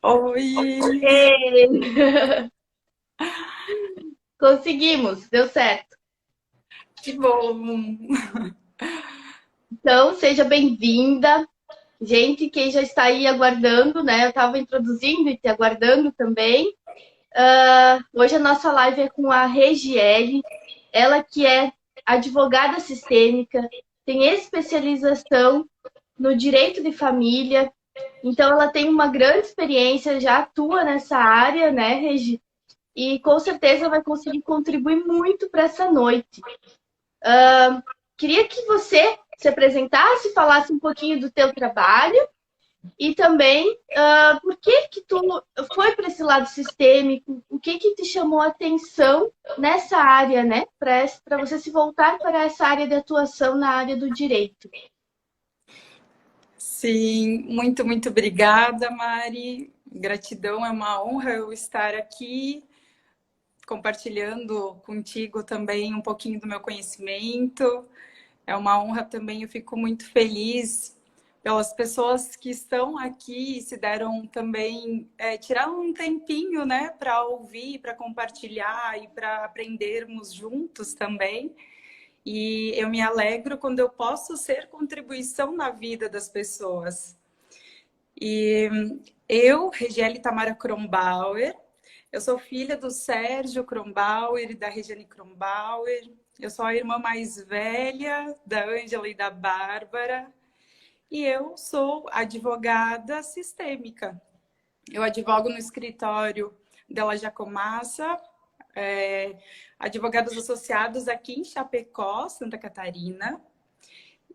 Oi! Ei! Conseguimos, deu certo. Que bom! Então, seja bem-vinda. Gente, quem já está aí aguardando, né? Eu estava introduzindo e te aguardando também. Hoje a nossa live é com a Regiele, ela que é advogada sistêmica, tem especialização no direito de família, então ela tem uma grande experiência, já atua nessa área, né, Regi? E com certeza vai conseguir contribuir muito para essa noite. Queria que você se apresentasse, falasse um pouquinho do teu trabalho e também por que que tu foi para esse lado sistêmico, o que que te chamou a atenção nessa área, né? Para você se voltar para essa área de atuação na área do direito. Sim, muito obrigada, Mari. Gratidão, é uma honra eu estar aqui compartilhando contigo também um pouquinho do meu conhecimento. É uma honra também, eu fico muito feliz pelas pessoas que estão aqui e se deram também, tirar um tempinho, né, para ouvir, para compartilhar e para aprendermos juntos também. E eu me alegro quando eu posso ser contribuição na vida das pessoas. E eu, Regiele Tamara Kronbauer, eu sou filha do Sérgio Kronbauer e da Regiane Kronbauer. Eu sou a irmã mais velha da Ângela e da Bárbara. E eu sou advogada sistêmica. Eu advogo no escritório Della Giacomassa, advogados associados aqui em Chapecó, Santa Catarina.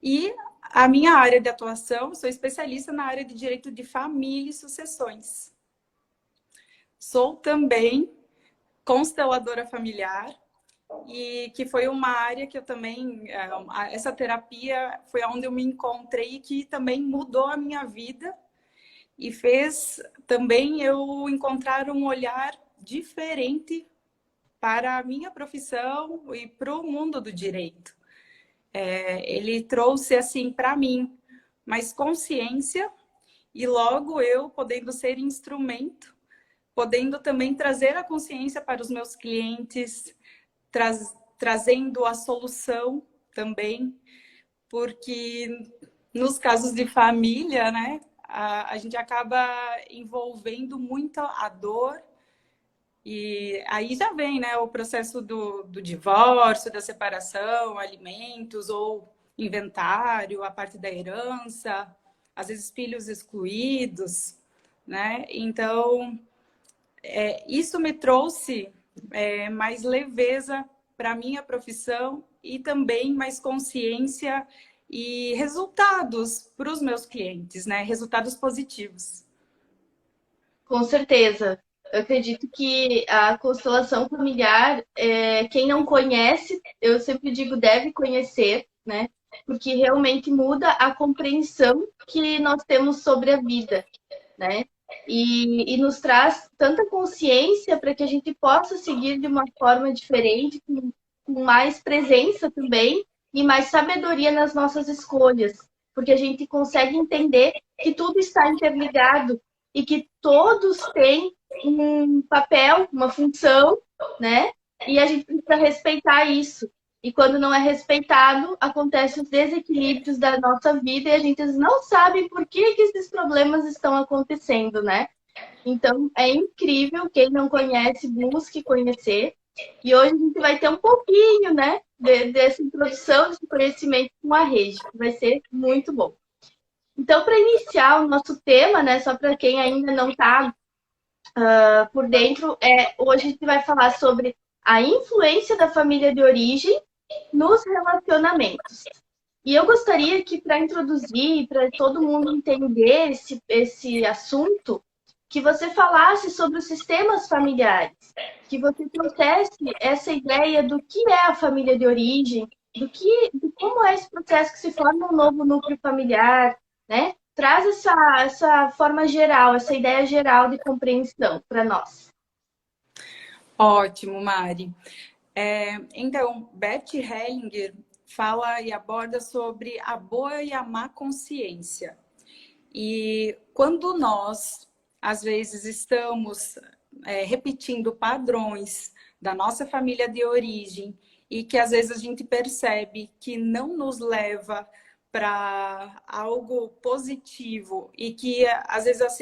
E a minha área de atuação, sou especialista na área de direito de família e sucessões. Sou também consteladora familiar, e que foi uma área que eu também, essa terapia foi onde eu me encontrei e que também mudou a minha vida e fez também eu encontrar um olhar diferente para a minha profissão e para o mundo do direito. Ele trouxe assim para mim mais consciência e logo eu podendo ser instrumento, podendo também trazer a consciência para os meus clientes, trazendo a solução também, porque nos casos de família, né, a gente acaba envolvendo muito a dor. E aí já vem, né, o processo do divórcio, da separação, alimentos ou inventário, a parte da herança, às vezes filhos excluídos, né? Então, isso me trouxe mais leveza para a minha profissão e também mais consciência e resultados para os meus clientes, né? Resultados positivos. Com certeza. Eu acredito que a constelação familiar, quem não conhece, eu sempre digo, deve conhecer, né? Porque realmente muda a compreensão que nós temos sobre a vida, né? E nos traz tanta consciência para que a gente possa seguir de uma forma diferente, com mais presença também e mais sabedoria nas nossas escolhas, porque a gente consegue entender que tudo está interligado e que todos têm um papel, uma função, né? E a gente precisa respeitar isso. E quando não é respeitado, acontecem os desequilíbrios da nossa vida e a gente não sabe por que esses problemas estão acontecendo, né? Então, é incrível. Quem não conhece, busque conhecer. E hoje a gente vai ter um pouquinho, né, dessa introdução, desse conhecimento com a rede, que vai ser muito bom. Então, para iniciar o nosso tema, né, só para quem ainda não está por dentro, hoje a gente vai falar sobre a influência da família de origem nos relacionamentos. E eu gostaria que, para introduzir, para todo mundo entender esse assunto, que você falasse sobre os sistemas familiares, que você trouxesse essa ideia do que é a família de origem, de como é esse processo que se forma um novo núcleo familiar, né? Traz essa forma geral, essa ideia geral de compreensão para nós. Ótimo, Mari. Então, Bert Hellinger fala e aborda sobre a boa e a má consciência. E quando nós às vezes estamos repetindo padrões da nossa família de origem e que às vezes a gente percebe que não nos leva para algo positivo e que às vezes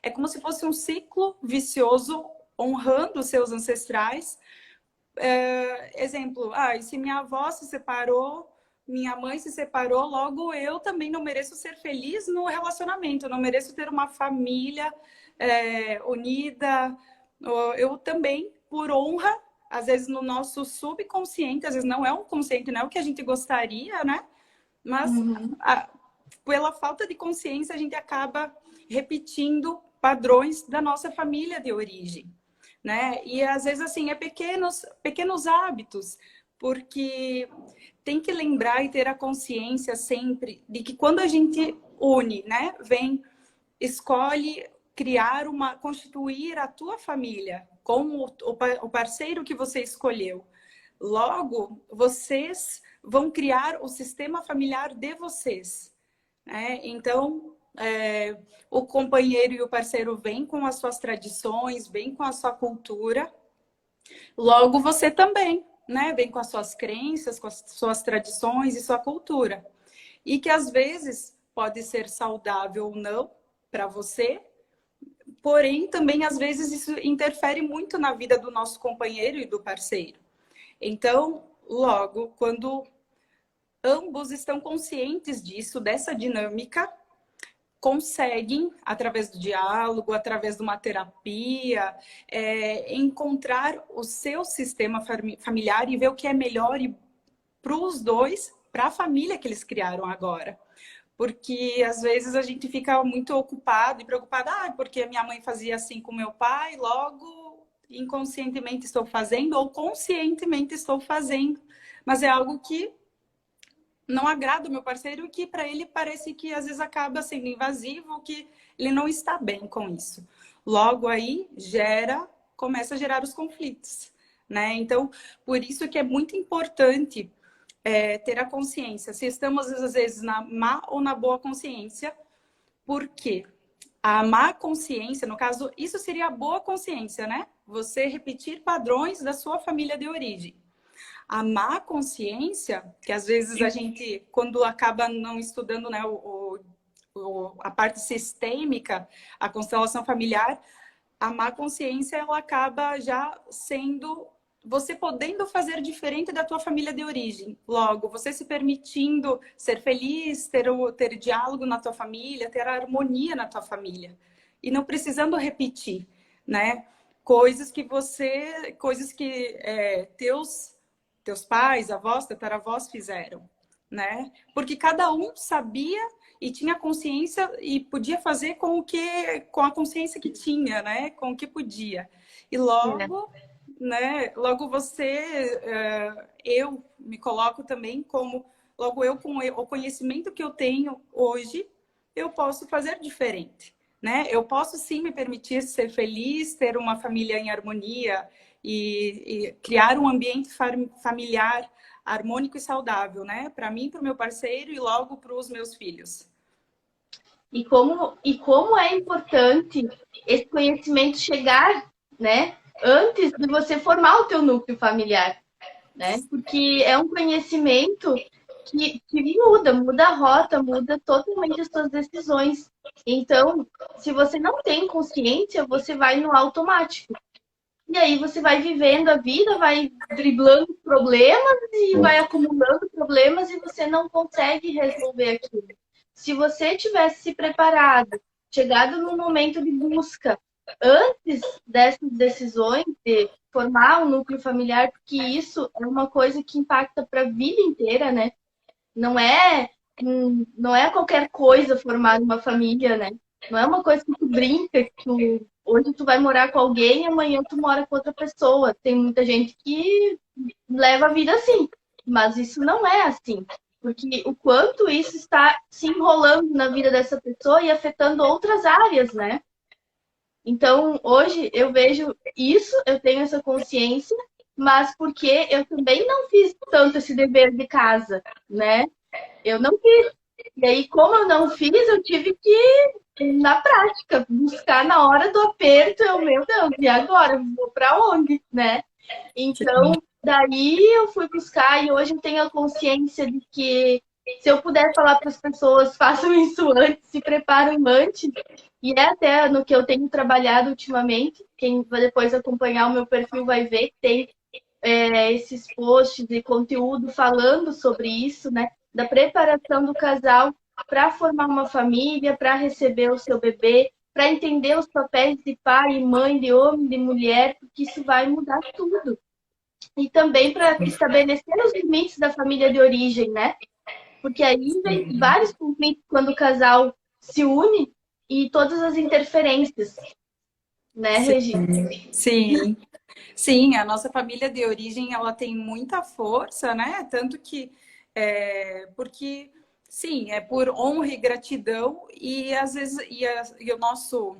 é como se fosse um ciclo vicioso honrando os seus ancestrais. Exemplo, se minha avó se separou, minha mãe se separou, logo eu também não mereço ser feliz no relacionamento, eu não mereço ter uma família unida. Eu também, por honra, às vezes no nosso subconsciente, às vezes não é um consciente, não é o que a gente gostaria, né? Mas pela falta de consciência, a gente acaba repetindo padrões da nossa família de origem, né? E às vezes, assim, pequenos hábitos, porque tem que lembrar e ter a consciência sempre de que quando a gente une, né? Escolhe constituir a tua família com o parceiro que você escolheu. Logo, vocês vão criar o sistema familiar de vocês, né? Então, o companheiro e o parceiro vêm com as suas tradições, vêm com a sua cultura. Logo, você também, né? Vem com as suas crenças, com as suas tradições e sua cultura. E que às vezes pode ser saudável ou não para você, porém também às vezes isso interfere muito na vida do nosso companheiro e do parceiro. Então, logo, quando ambos estão conscientes disso, dessa dinâmica, conseguem, através do diálogo, através de uma terapia, encontrar o seu sistema familiar e ver o que é melhor para os dois, para a família que eles criaram agora. Porque às vezes a gente fica muito ocupado e preocupado, porque minha mãe fazia assim com meu pai, logo inconscientemente estou fazendo ou conscientemente estou fazendo, mas é algo que não agrada o meu parceiro e que para ele parece que às vezes acaba sendo invasivo, que ele não está bem com isso. Logo aí começa a gerar os conflitos, né? Então, por isso que é muito importante ter a consciência, se estamos às vezes na má ou na boa consciência, porque a má consciência, no caso, isso seria a boa consciência, né? Você repetir padrões da sua família de origem. A má consciência, que às vezes a gente, quando acaba não estudando, né, a parte sistêmica, a constelação familiar, a má consciência, ela acaba já sendo você podendo fazer diferente da tua família de origem. Logo, você se permitindo ser feliz, ter diálogo na tua família, ter harmonia na tua família. E não precisando repetir, né? Coisas que teus pais, avós, tataravós fizeram, né? Porque cada um sabia e tinha consciência e podia fazer com a consciência que tinha, né? Com o que podia. E logo, né? Logo eu me coloco também como, logo eu com o conhecimento que eu tenho hoje, eu posso fazer diferente, né? Eu posso sim me permitir ser feliz, ter uma família em harmonia e criar um ambiente familiar harmônico e saudável, né? Para mim, para o meu parceiro e logo para os meus filhos. E como é importante esse conhecimento chegar, né? Antes de você formar o teu núcleo familiar, né? Porque é um conhecimento que muda a rota, muda totalmente as suas decisões. Então, se você não tem consciência, você vai no automático. E aí você vai vivendo a vida, vai driblando problemas e vai acumulando problemas e você não consegue resolver aquilo. Se você tivesse se preparado, chegado no momento de busca, antes dessas decisões de formar um núcleo familiar, porque isso é uma coisa que impacta para a vida inteira, né? Não é qualquer coisa formar uma família, né? Não é uma coisa que tu brinca, que hoje tu vai morar com alguém e amanhã tu mora com outra pessoa. Tem muita gente que leva a vida assim, mas isso não é assim. Porque o quanto isso está se enrolando na vida dessa pessoa e afetando outras áreas, né? Então, hoje eu vejo isso, eu tenho essa consciência, mas porque eu também não fiz tanto esse dever de casa, né? Eu não fiz. E aí, como eu não fiz, eu tive que na prática, buscar na hora do aperto, meu Deus, e agora? Vou para onde, né? Então, daí eu fui buscar e hoje eu tenho a consciência de que se eu puder falar para as pessoas, façam isso antes, se preparem antes, e é até no que eu tenho trabalhado ultimamente, quem vai depois acompanhar o meu perfil vai ver que tem esses posts de conteúdo falando sobre isso, né? Da preparação do casal para formar uma família, para receber o seu bebê, para entender os papéis de pai e mãe, de homem, de mulher, porque isso vai mudar tudo. E também para estabelecer os limites da família de origem, né? Porque aí vem vários conflitos quando o casal se une e todas as interferências, né, Regina? Sim, sim, a nossa família de origem ela tem muita força, né? Tanto que porque sim, é por honra e gratidão e às vezes e o nosso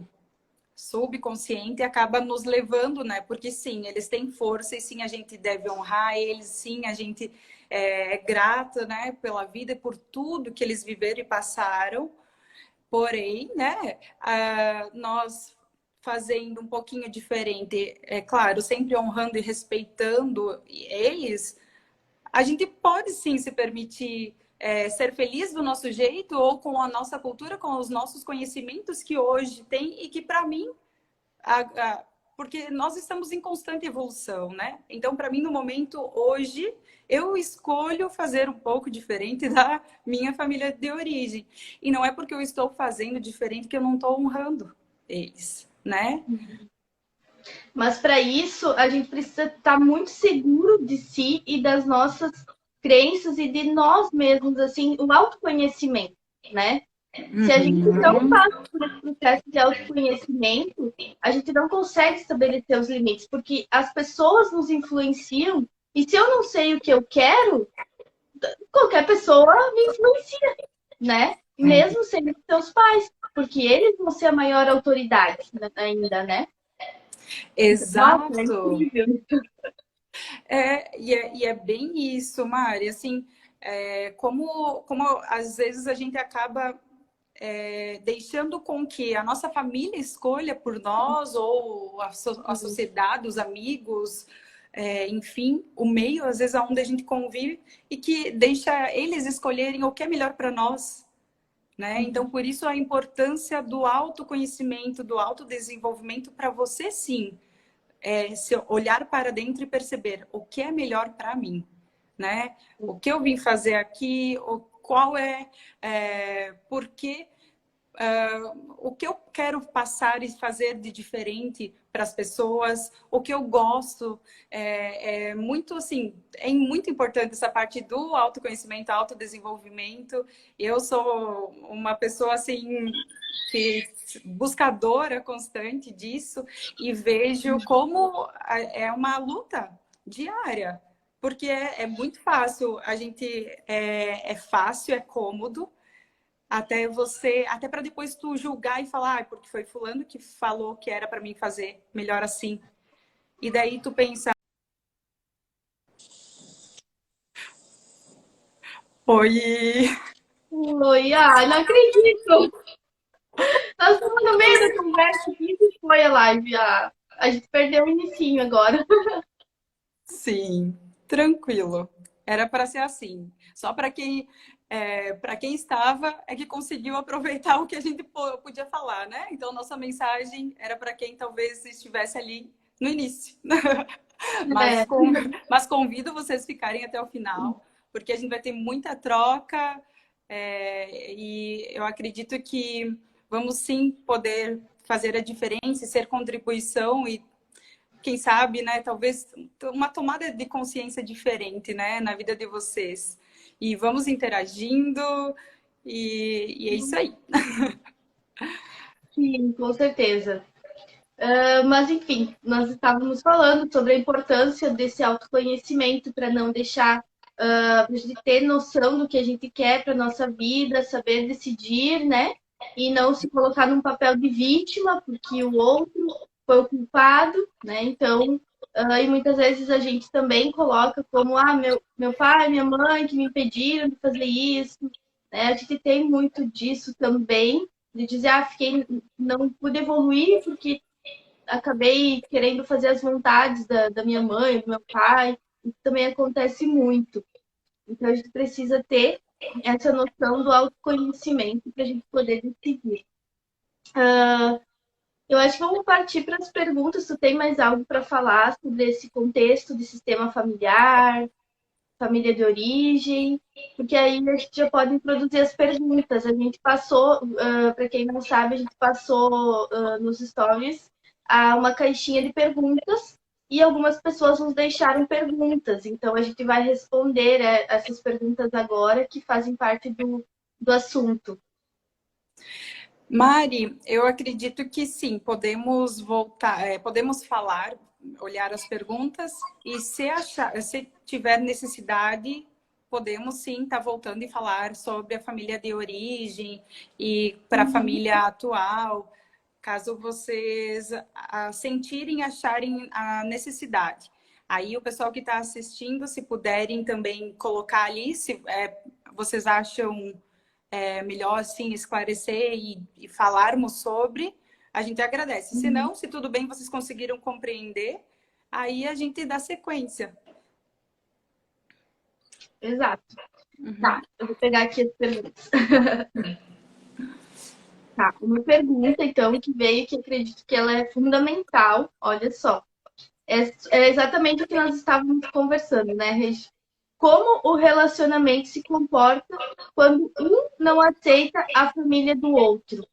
subconsciente acaba nos levando, né? Porque sim, eles têm força e sim a gente deve honrar eles, sim a gente é grato, né? Pela vida e por tudo que eles viveram e passaram. Porém, né? Nós fazendo um pouquinho diferente, é claro, sempre honrando e respeitando eles, a gente pode sim se permitir ser feliz do nosso jeito ou com a nossa cultura, com os nossos conhecimentos que hoje tem e que para mim, porque nós estamos em constante evolução, né? Então, para mim, no momento hoje, eu escolho fazer um pouco diferente da minha família de origem. E não é porque eu estou fazendo diferente que eu não estou honrando eles, né? Mas para isso, a gente precisa estar muito seguro de si e das nossas crenças e de nós mesmos, assim, o autoconhecimento, né? Se a gente não passa por esse processo de autoconhecimento, a gente não consegue estabelecer os limites, porque as pessoas nos influenciam, e se eu não sei o que eu quero, qualquer pessoa me influencia, né? Mesmo sendo seus pais, porque eles vão ser a maior autoridade ainda, né? Nossa, é Exato. incrível. E é bem isso, Mari. Assim, como às vezes a gente acaba deixando com que a nossa família escolha por nós, ou a sociedade, os amigos, enfim, o meio, às vezes, onde a gente convive, e que deixa eles escolherem o que é melhor para nós. Né? Então, por isso a importância do autoconhecimento, do autodesenvolvimento para você, sim, se olhar para dentro e perceber o que é melhor para mim, né? O que eu vim fazer aqui, qual por que o que eu quero passar e fazer de diferente para as pessoas, o que eu gosto, muito assim, é muito importante essa parte do autoconhecimento, autodesenvolvimento. Eu sou uma pessoa assim que buscadora constante disso e vejo como é uma luta diária, porque é muito fácil, a gente é fácil, é cômodo até para depois tu julgar e falar, porque foi fulano que falou que era para mim fazer melhor assim. E daí tu pensa, oi, Oi, não acredito! Nós estamos no meio da conversa aqui e foi a live. A gente perdeu o inicinho agora. sim, tranquilo. Era para ser assim. Só para quem estava é que conseguiu aproveitar o que a gente podia falar, né? Então nossa mensagem era para quem talvez estivesse ali no início. Mas, É, mas convido vocês a ficarem até o final, porque a gente vai ter muita troca, e eu acredito que vamos sim poder fazer a diferença, ser contribuição e, quem sabe, né, talvez uma tomada de consciência diferente, né, na vida de vocês. E vamos interagindo, e é isso aí. sim, com certeza. Mas, enfim, nós estávamos falando sobre a importância desse autoconhecimento para não deixar, para a gente ter noção do que a gente quer para nossa vida, saber decidir, né? E não se colocar num papel de vítima, porque o outro foi o culpado, né? Então, e muitas vezes a gente também coloca como, meu pai, minha mãe que me impediram de fazer isso, né? A gente tem muito disso também. de dizer, não pude evoluir porque acabei querendo fazer as vontades da minha mãe, do meu pai. Isso também acontece muito. Então, a gente precisa ter essa noção do autoconhecimento para a gente poder decidir. Eu acho que vamos partir para as perguntas. Tu tem mais algo para falar sobre esse contexto de sistema familiar, família de origem? Porque aí a gente já pode introduzir as perguntas. A gente passou, para quem não sabe, a gente passou nos stories uma caixinha de perguntas e algumas pessoas nos deixaram perguntas. Então, a gente vai responder essas perguntas agora que fazem parte do assunto. Mari, eu acredito que sim, podemos voltar, podemos falar, olhar as perguntas e se tiver necessidade, podemos sim estar voltando e falar sobre a família de origem e para a família atual, caso vocês sentirem, acharem a necessidade. Aí o pessoal que está assistindo, se puderem também colocar ali, se vocês acham melhor assim esclarecer e falarmos sobre, a gente agradece. Se não, se tudo bem, vocês conseguiram compreender, aí a gente dá sequência. Exato. Tá, eu vou pegar aqui as perguntas. Tá, uma pergunta, então, que veio, que acredito que ela é fundamental, olha só. É exatamente o que nós estávamos conversando, né, Regi? Como o relacionamento se comporta quando um não aceita a família do outro?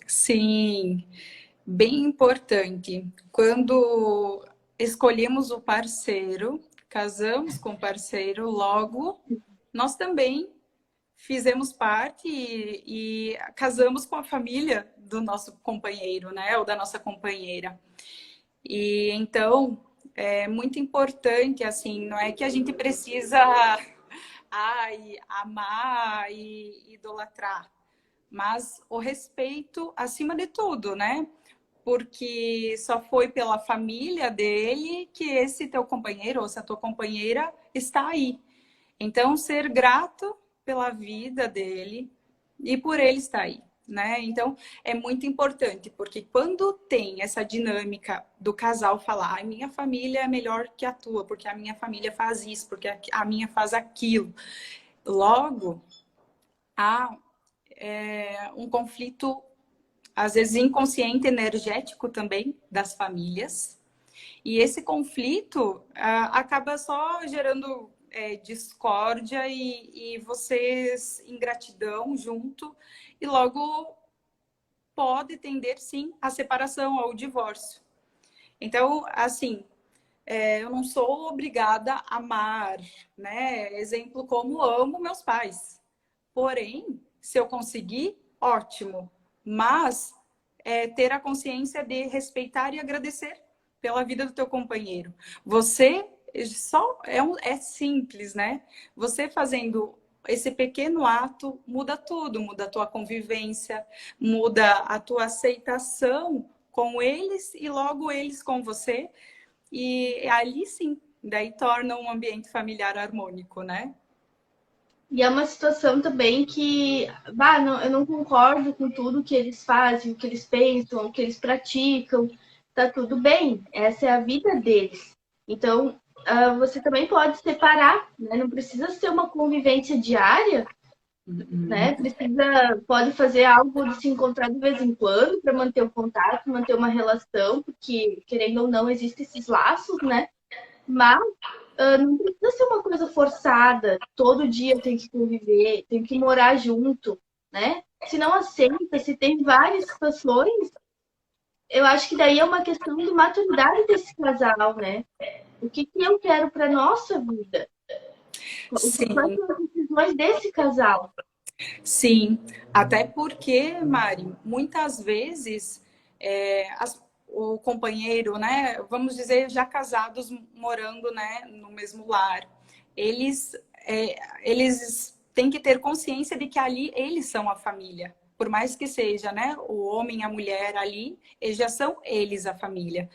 Sim, bem importante. Quando escolhemos o parceiro, casamos com o parceiro, logo nós também fizemos parte e casamos com a família do nosso companheiro, né? Ou da nossa companheira. E então é muito importante, assim, não é que a gente precisa amar e idolatrar, mas o respeito acima de tudo, né? Porque só foi pela família dele que esse teu companheiro ou essa tua companheira está aí. Então, ser grato pela vida dele e por ele estar aí, né? Então, é muito importante, porque quando tem essa dinâmica do casal falar, a minha família é melhor que a tua, porque a minha família faz isso, porque a minha faz aquilo, logo há um conflito, às vezes inconsciente, energético também das famílias. E esse conflito acaba só gerando discórdia e vocês ingratidão junto, e logo pode tender, sim, à separação, ao divórcio. Então, assim, eu não sou obrigada a amar, né? Exemplo, como amo meus pais. Porém, se eu conseguir, ótimo. Mas ter a consciência de respeitar e agradecer pela vida do teu companheiro. Você só é simples, né? Você fazendo esse pequeno ato muda tudo, muda a tua convivência, muda a tua aceitação com eles e logo eles com você. E ali sim, daí torna um ambiente familiar harmônico, né? E é uma situação também que, não, eu não concordo com tudo que eles fazem, o que eles pensam, o que eles praticam. Tá tudo bem, essa é a vida deles. Então, você também pode separar, né? Não precisa ser uma convivência diária, né? Pode fazer algo de se encontrar de vez em quando para manter o contato, manter uma relação, porque, querendo ou não, existem esses laços, né? Mas não precisa ser uma coisa forçada, todo dia tem que conviver, tem que morar junto, né? Se não aceita, se tem várias situações, eu acho que daí é uma questão de maturidade desse casal, né? O que eu quero para nossa vida? Quais Sim, são as decisões desse casal? sim. Até porque, Mari, muitas vezes o companheiro, né, vamos dizer, já casados, morando, né, no mesmo lar, eles têm que ter consciência de que ali eles são a família. Por mais que seja, né, o homem e a mulher ali, eles já são eles a família.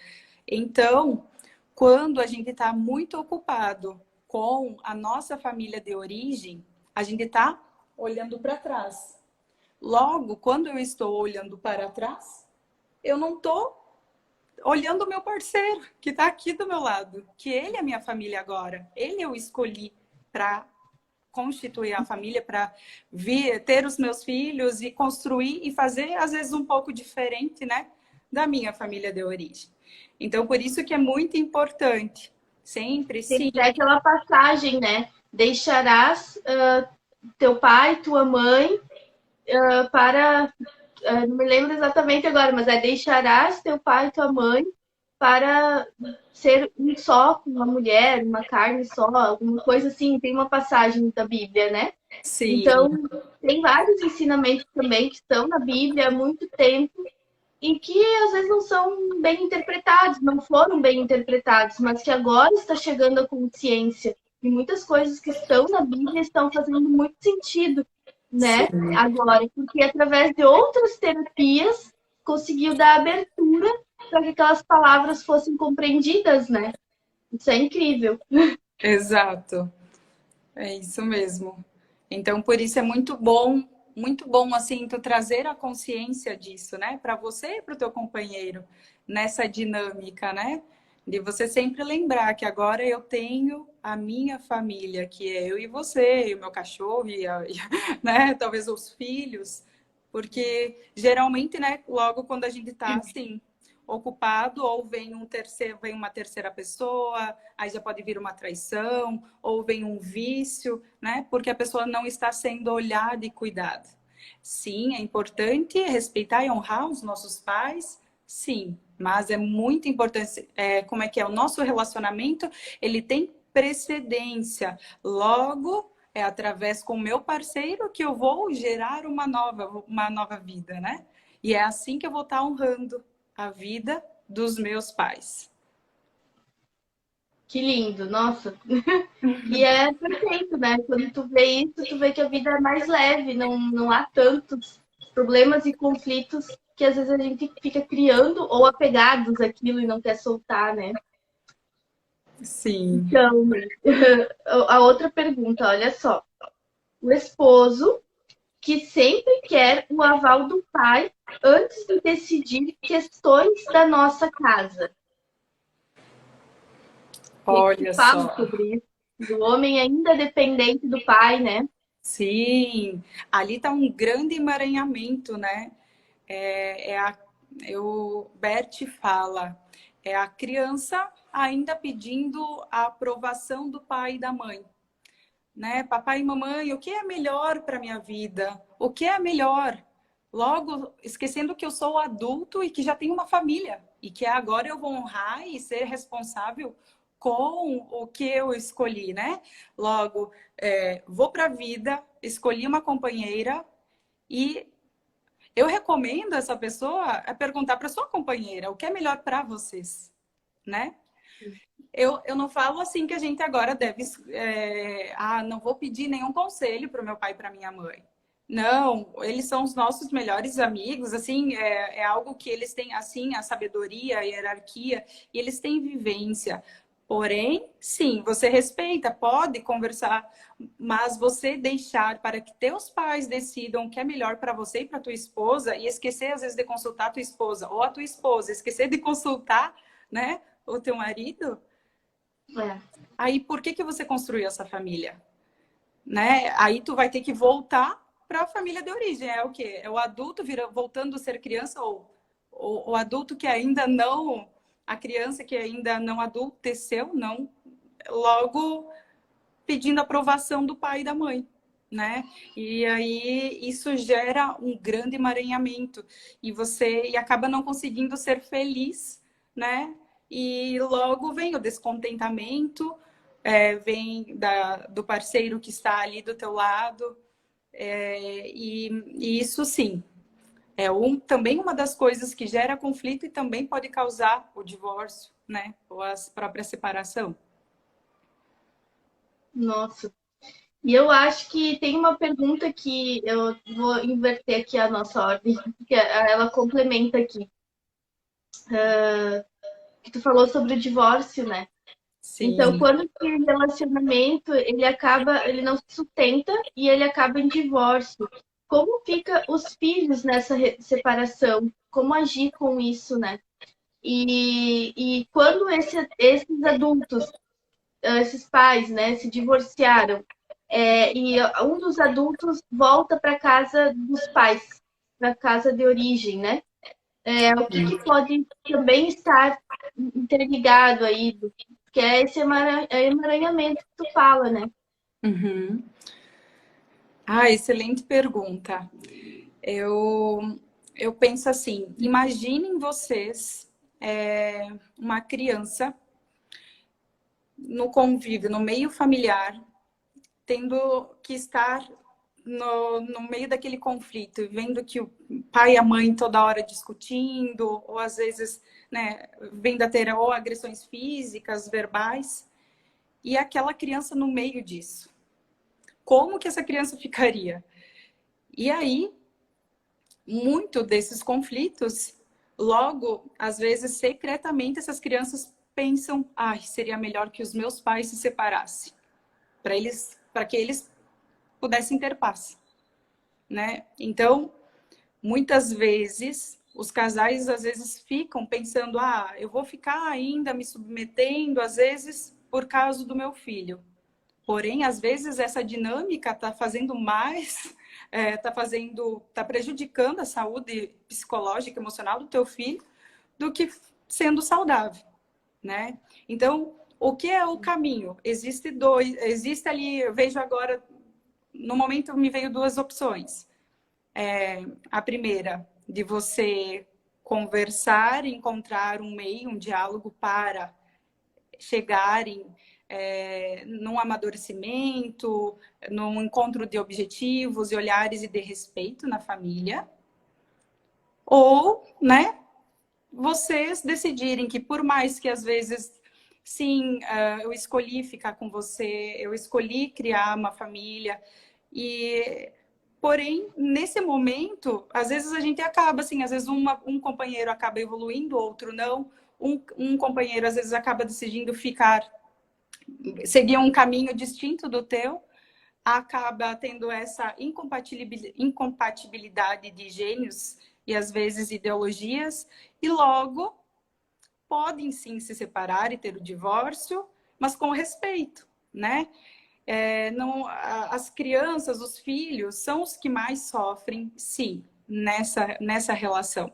Então, quando a gente está muito ocupado com a nossa família de origem, a gente está olhando para trás. Logo, quando eu estou olhando para trás, eu não estou olhando o meu parceiro, que está aqui do meu lado, que ele é minha família agora. Ele eu escolhi para constituir a família, para vir ter os meus filhos e construir e fazer, às vezes, um pouco diferente, né, da minha família de origem. Então, por isso que é muito importante, sempre, Tem sim. até aquela passagem, né? Deixarás teu pai, tua mãe, para. Não me lembro exatamente agora, mas é deixarás teu pai e tua mãe para ser um só com uma mulher, uma carne só, alguma coisa assim. Tem uma passagem da Bíblia, né? Sim, Então, tem vários ensinamentos também que estão na Bíblia há muito tempo e que às vezes não são bem interpretados, não foram bem interpretados, mas que agora está chegando à consciência. E muitas coisas que estão na Bíblia estão fazendo muito sentido, né? sim. Agora, porque através de outras terapias conseguiu dar abertura para que aquelas palavras fossem compreendidas, né? Isso é incrível. Exato. É isso mesmo. Então, por isso é muito bom, assim, tu trazer a consciência disso, né? Para você e para o teu companheiro, nessa dinâmica, né? De você sempre lembrar que agora eu tenho a minha família, que é eu e você, e o meu cachorro, né? Talvez os filhos, porque geralmente, né? Logo quando a gente tá assim ocupado, ou vem vem uma terceira pessoa, aí já pode vir uma traição, ou vem um vício, né? Porque a pessoa não está sendo olhada e cuidada. Sim, é importante respeitar e honrar os nossos pais, sim, mas é muito importante, como é que é? O nosso relacionamento, ele tem precedência. Logo, é através com o meu parceiro que eu vou gerar uma nova vida, né? E é assim que eu vou estar honrando a vida dos meus pais. Que lindo, nossa. E é perfeito, né? Quando tu vê isso, tu vê que a vida é mais leve, não há tantos problemas e conflitos que às vezes a gente fica criando ou apegados àquilo e não quer soltar, né? Sim. Então, a outra pergunta, olha só. O esposo que sempre quer o aval do pai antes de decidir questões da nossa casa. O que tu Olha fala só. sobre isso? Do homem ainda dependente do pai, né? Sim, ali está um grande emaranhamento, né? O Bert fala, é a criança ainda pedindo a aprovação do pai e da mãe, né? Papai e mamãe, o que é melhor para minha vida? O que é melhor? Logo, esquecendo que eu sou adulto e que já tenho uma família e que agora eu vou honrar e ser responsável com o que eu escolhi, né? Logo, vou para a vida, escolhi uma companheira e eu recomendo essa pessoa a perguntar para sua companheira o que é melhor para vocês, né? Eu não falo assim que a gente agora deve. Não vou pedir nenhum conselho para o meu pai e para minha mãe. Não, eles são os nossos melhores amigos, assim, é algo que eles têm, assim, a sabedoria, a hierarquia, e eles têm vivência. Porém, sim, você respeita, pode conversar, mas você deixar para que teus pais decidam o que é melhor para você e para tua esposa, e esquecer, às vezes, de consultar a tua esposa, ou a tua esposa, esquecer de consultar, né, o teu marido, É. aí por que você construiu essa família? Né? Aí tu vai ter que voltar para a família de origem. É o quê? É o adulto voltando a ser criança ou o adulto que ainda não, a criança que ainda não adulteceu, não, logo pedindo aprovação do pai e da mãe. Né? E aí isso gera um grande emaranhamento e acaba não conseguindo ser feliz, né? E logo vem o descontentamento, vem do parceiro que está ali do teu lado, e isso sim também uma das coisas que gera conflito e também pode causar o divórcio, né? Ou a própria separação. Nossa. E eu acho que tem uma pergunta que eu vou inverter aqui a nossa ordem, porque ela complementa aqui. Que tu falou sobre o divórcio, né? Então, Sim, quando esse relacionamento ele não se sustenta e ele acaba em divórcio, como fica os filhos nessa separação, como agir com isso, né? E quando esses adultos, esses pais, né, se divorciaram, e um dos adultos volta para casa dos pais, para casa de origem, né? O que pode também estar interligado aí, que é esse emaranhamento que tu fala, né? Uhum. Ah, excelente pergunta. Eu penso assim, imaginem vocês uma criança no convívio, no meio familiar, tendo que estar no meio daquele conflito, vendo que o pai e a mãe toda hora discutindo, ou às vezes, né, vendo a ter ou agressões físicas, verbais, e aquela criança no meio disso. Como que essa criança ficaria? E aí, muito desses conflitos, logo, às vezes, secretamente, essas crianças pensam, seria melhor que os meus pais se separassem, para que eles pudessem ter paz, né? Então, muitas vezes, os casais, às vezes, ficam pensando, eu vou ficar ainda me submetendo, às vezes, por causa do meu filho. Porém, às vezes, essa dinâmica está fazendo mais, está prejudicando a saúde psicológica, emocional do teu filho, do que sendo saudável, né? Então, o que é o caminho? Existe ali, eu vejo agora, no momento me veio duas opções. A primeira, de você conversar, encontrar um meio, um diálogo para chegarem num amadurecimento, num encontro de objetivos e olhares e de respeito na família. Ou, né, vocês decidirem que por mais que às vezes, sim, eu escolhi ficar com você, eu escolhi criar uma família, porém, nesse momento, às vezes a gente acaba, assim, às vezes um companheiro acaba evoluindo, outro não, um companheiro às vezes acaba decidindo seguir um caminho distinto do teu, acaba tendo essa incompatibilidade de gênios e às vezes ideologias, e logo podem sim se separar e ter o divórcio, mas com respeito, né? Não, as crianças, os filhos, são os que mais sofrem, sim, nessa relação.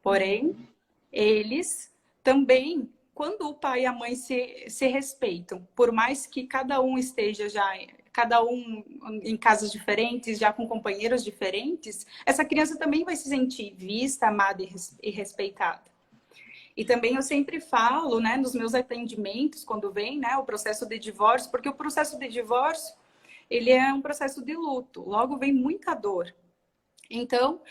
Porém, eles também, quando o pai e a mãe se respeitam, por mais que cada um esteja cada um em casas diferentes, já com companheiros diferentes, essa criança também vai se sentir vista, amada e respeitada. E também eu sempre falo, né, nos meus atendimentos, quando vem, né, o processo de divórcio, porque o processo de divórcio, ele é um processo de luto, logo vem muita dor. Então,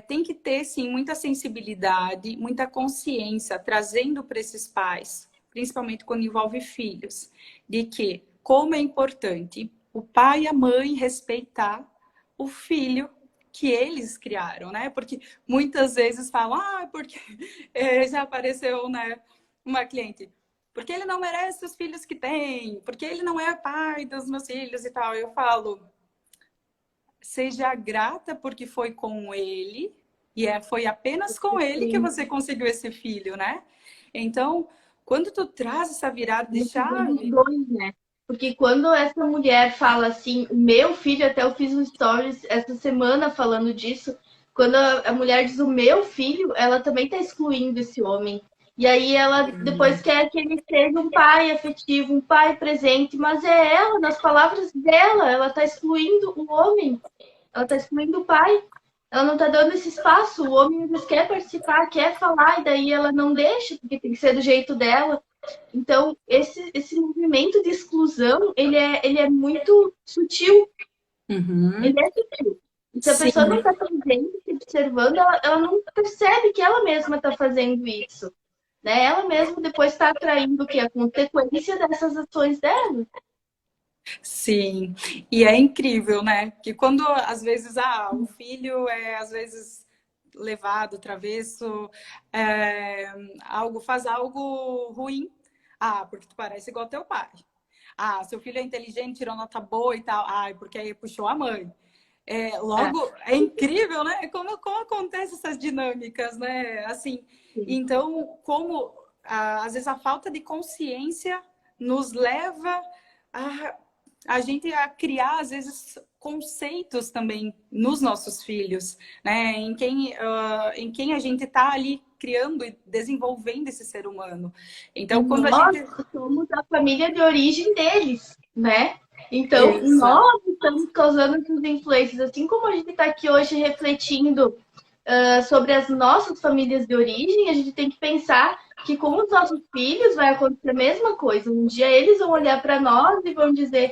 tem que ter, sim, muita sensibilidade, muita consciência, trazendo para esses pais, principalmente quando envolve filhos, de que, como é importante o pai e a mãe respeitar o filho que eles criaram, né? Porque muitas vezes falam, porque já apareceu, né, uma cliente, porque ele não merece os filhos que tem, porque ele não é pai dos meus filhos e tal. Eu falo, seja grata porque foi com ele, e foi apenas com ele que você conseguiu esse filho, né? Então, quando tu traz essa virada de chave... Dois, né? Porque quando essa mulher fala assim, o meu filho, até eu fiz um stories essa semana falando disso, quando a mulher diz o meu filho, ela também está excluindo esse homem. E aí ela depois quer que ele seja um pai afetivo, um pai presente, mas é ela, nas palavras dela, ela está excluindo o homem, ela está excluindo o pai. Ela não está dando esse espaço, o homem quer participar, quer falar, e daí ela não deixa, porque tem que ser do jeito dela. Então, esse movimento de exclusão, ele é muito sutil. Uhum. Ele é sutil. E se a Sim. pessoa não está presente, se observando, ela não percebe que ela mesma está fazendo isso. Né? Ela mesma depois está atraindo o que? A consequência dessas ações dela. Sim, e é incrível, né? Que quando, às vezes, o filho é, às vezes, levado, travesso, faz algo ruim. Porque tu parece igual teu pai. Seu filho é inteligente, tirou nota boa e tal. Porque aí puxou a mãe. É, Logo, é incrível, né? Como acontecem essas dinâmicas, né? Assim, sim. então, como às vezes a falta de consciência nos leva a, a gente a criar, às vezes, conceitos também nos nossos filhos, né? Em quem a gente está ali criando e desenvolvendo esse ser humano. E Então, quando a nós gente... somos a família de origem deles, né? Então, Exato. nós estamos causando essas influências, assim como a gente está aqui hoje refletindo sobre as nossas famílias de origem, a gente tem que pensar que com os nossos filhos vai acontecer a mesma coisa. Um dia eles vão olhar para nós e vão dizer: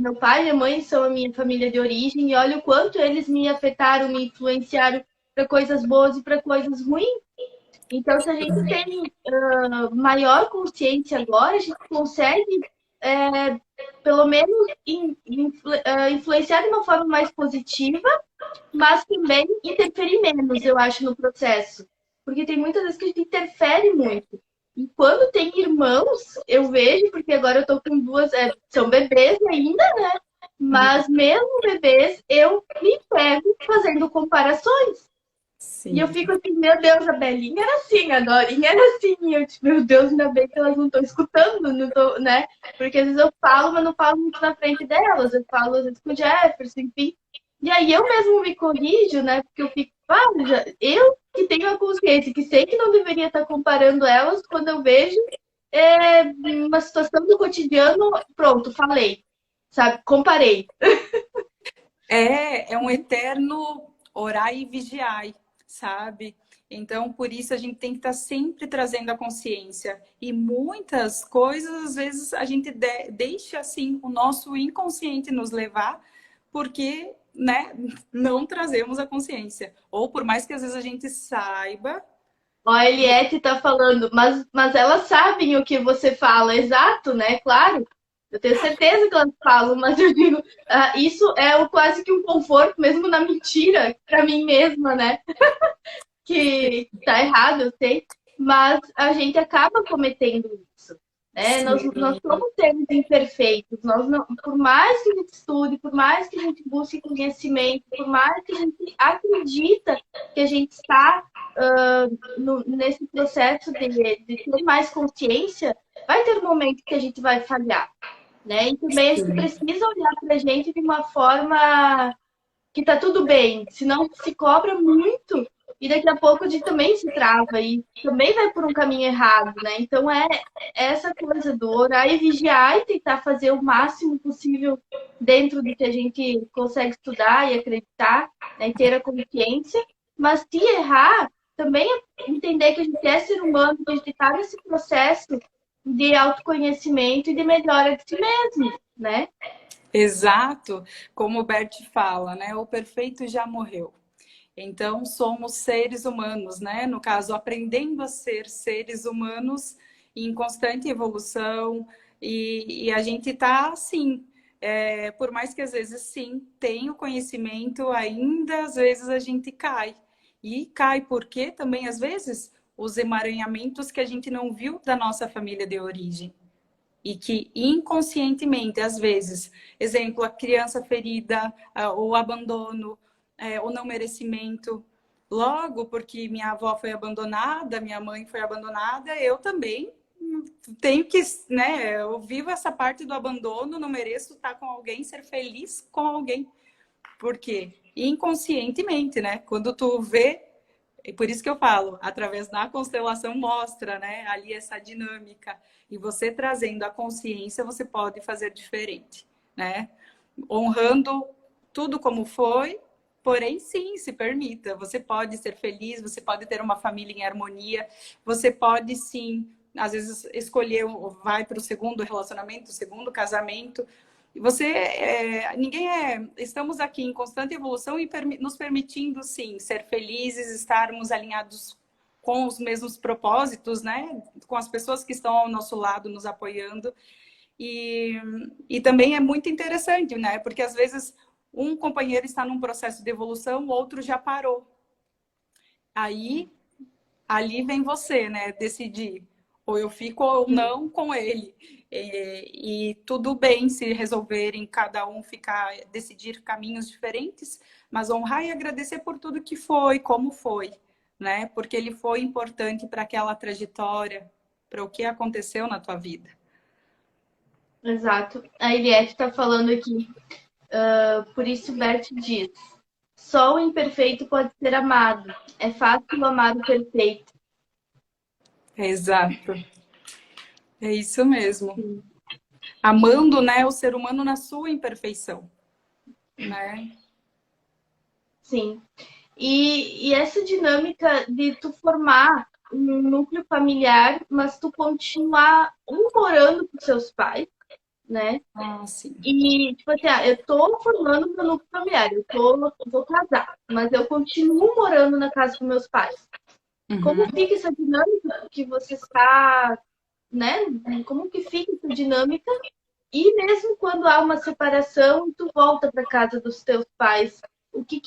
meu pai e minha mãe são a minha família de origem, e olha o quanto eles me afetaram, me influenciaram para coisas boas e para coisas ruins. Então, se a gente tem maior consciência agora, a gente consegue, pelo menos, influenciar de uma forma mais positiva, mas também interferir menos, eu acho, no processo. Porque tem muitas vezes que a gente interfere muito. E quando tem irmãos, eu vejo, porque agora eu tô com duas, são bebês ainda, né? Mas mesmo bebês, eu me pego fazendo comparações. E eu Sim. fico assim, meu Deus, a Belinha era assim, a Dorinha era assim. E eu, tipo, meu Deus, ainda bem que elas não estão escutando, não tô, né? Porque às vezes eu falo, mas não falo muito na frente delas. Eu falo às vezes com o Jefferson, enfim. E aí eu mesmo me corrijo, né? Porque eu fico, eu que tenho a consciência, que sei que não deveria estar comparando elas, quando eu vejo uma situação do cotidiano, pronto, falei, sabe? Comparei. É um eterno orai e vigiai, sabe? Então, por isso a gente tem que estar sempre trazendo a consciência. E muitas coisas, às vezes, a gente deixa assim o nosso inconsciente nos levar, porque, né, não trazemos a consciência. Ou por mais que às vezes a gente saiba. Ó, a Eliette tá falando, mas elas sabem o que você fala, exato, né? Claro. Eu tenho certeza que elas falam, mas eu digo, isso é quase que um conforto, mesmo na mentira, para mim mesma, né? Que tá errado, eu sei, mas a gente acaba cometendo isso. Né? Nós Sim, somos seres imperfeitos. Nós não, por mais que a gente estude, por mais que a gente busque conhecimento, por mais que a gente acredita que a gente está nesse processo de ter mais consciência, vai ter um momento que a gente vai falhar. Né? E também a gente sim. precisa olhar para a gente de uma forma que tá tudo bem, senão se cobra muito e daqui a pouco a gente também se trava e também vai por um caminho errado, né? Então é essa coisa do orar e vigiar e tentar fazer o máximo possível dentro do que a gente consegue estudar e acreditar, né? E ter a consciência, mas se errar, também entender que a gente é ser humano, que a gente está nesse processo de autoconhecimento e de melhora de si mesmo, né? Exato, como o Bert fala, né? O perfeito já morreu. Então, somos seres humanos, né? No caso, aprendendo a ser seres humanos em constante evolução, e a gente está assim. Por mais que às vezes sim tenha o conhecimento, ainda às vezes a gente cai. E cai porque também, às vezes, os emaranhamentos que a gente não viu da nossa família de origem. E que inconscientemente, às vezes, exemplo, a criança ferida, o abandono, o não merecimento. Logo, porque minha avó foi abandonada, minha mãe foi abandonada, eu também tenho que, né? Eu vivo essa parte do abandono, não mereço estar com alguém, ser feliz com alguém. Por quê? Inconscientemente, né? Quando tu vê, e por isso que eu falo, através da constelação mostra, né, ali essa dinâmica. E você trazendo a consciência, você pode fazer diferente, né? Honrando tudo como foi, porém sim, se permita. Você pode ser feliz, você pode ter uma família em harmonia, você pode sim, às vezes escolher, vai para o segundo relacionamento, o segundo casamento. Você, estamos aqui em constante evolução e nos permitindo, sim, ser felizes, estarmos alinhados com os mesmos propósitos, né? Com as pessoas que estão ao nosso lado, nos apoiando. E também é muito interessante, né? Porque às vezes um companheiro está num processo de evolução, o outro já parou. Aí, ali vem você, né? Decidir ou eu fico ou não com ele. E tudo bem se resolverem cada um decidir caminhos diferentes, mas honrar e agradecer por tudo que foi, como foi, né? Porque ele foi importante para aquela trajetória, para o que aconteceu na tua vida. Exato. A Eliette está falando aqui. Por isso Bert diz: só o imperfeito pode ser amado. É fácil amar o perfeito. Exato. É isso mesmo. Sim. Amando, né, o ser humano na sua imperfeição, né? Sim. E essa dinâmica de tu formar um núcleo familiar, mas tu continuar morando com seus pais, né? Ah, sim. E, tipo assim, eu tô formando meu núcleo familiar, vou casar, mas eu continuo morando na casa dos meus pais. Como Uhum. fica essa dinâmica que você está, né? Como que fica essa dinâmica? E mesmo quando há uma separação, tu volta para casa dos teus pais. O que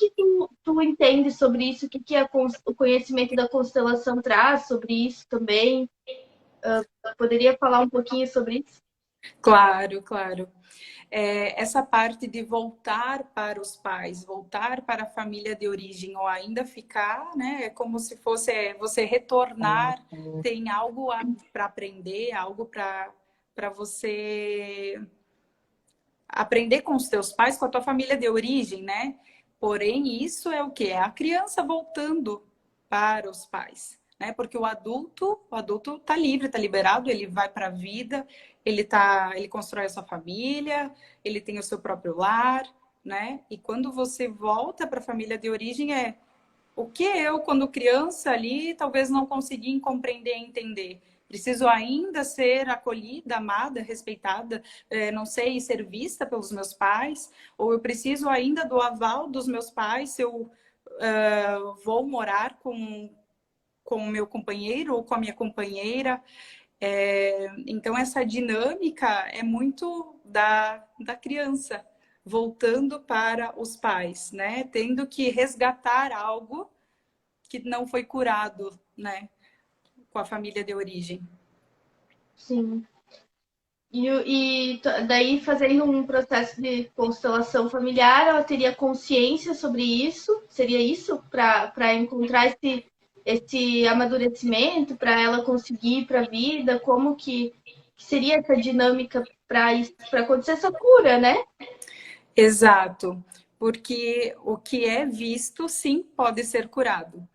tu entende sobre isso? O que o conhecimento da constelação traz sobre isso também? Poderia falar um pouquinho sobre isso? Claro, claro. Essa parte de voltar para os pais, voltar para a família de origem ou ainda ficar, né? É como se fosse você retornar, tem algo para aprender, algo para você aprender com os teus pais, com a tua família de origem, né? Porém, isso é o que? É a criança voltando para os pais, né? Porque o adulto tá livre, tá liberado, ele vai para a vida, ele constrói a sua família, ele tem o seu próprio lar, né? E quando você volta para a família de origem o que eu, quando criança ali, talvez não consegui compreender e entender. Preciso ainda ser acolhida, amada, respeitada, não sei, ser vista pelos meus pais, ou eu preciso ainda do aval dos meus pais se eu vou morar com o meu companheiro ou com a minha companheira. Então, essa dinâmica é muito da criança, voltando para os pais, né? Tendo que resgatar algo que não foi curado, né? Com a família de origem. Sim. Daí, fazendo um processo de constelação familiar, ela teria consciência sobre isso? Seria isso? Para encontrar esse amadurecimento, para ela conseguir ir para a vida? Como que seria essa dinâmica para acontecer essa cura, né? Exato. Porque o que é visto, sim, pode ser curado.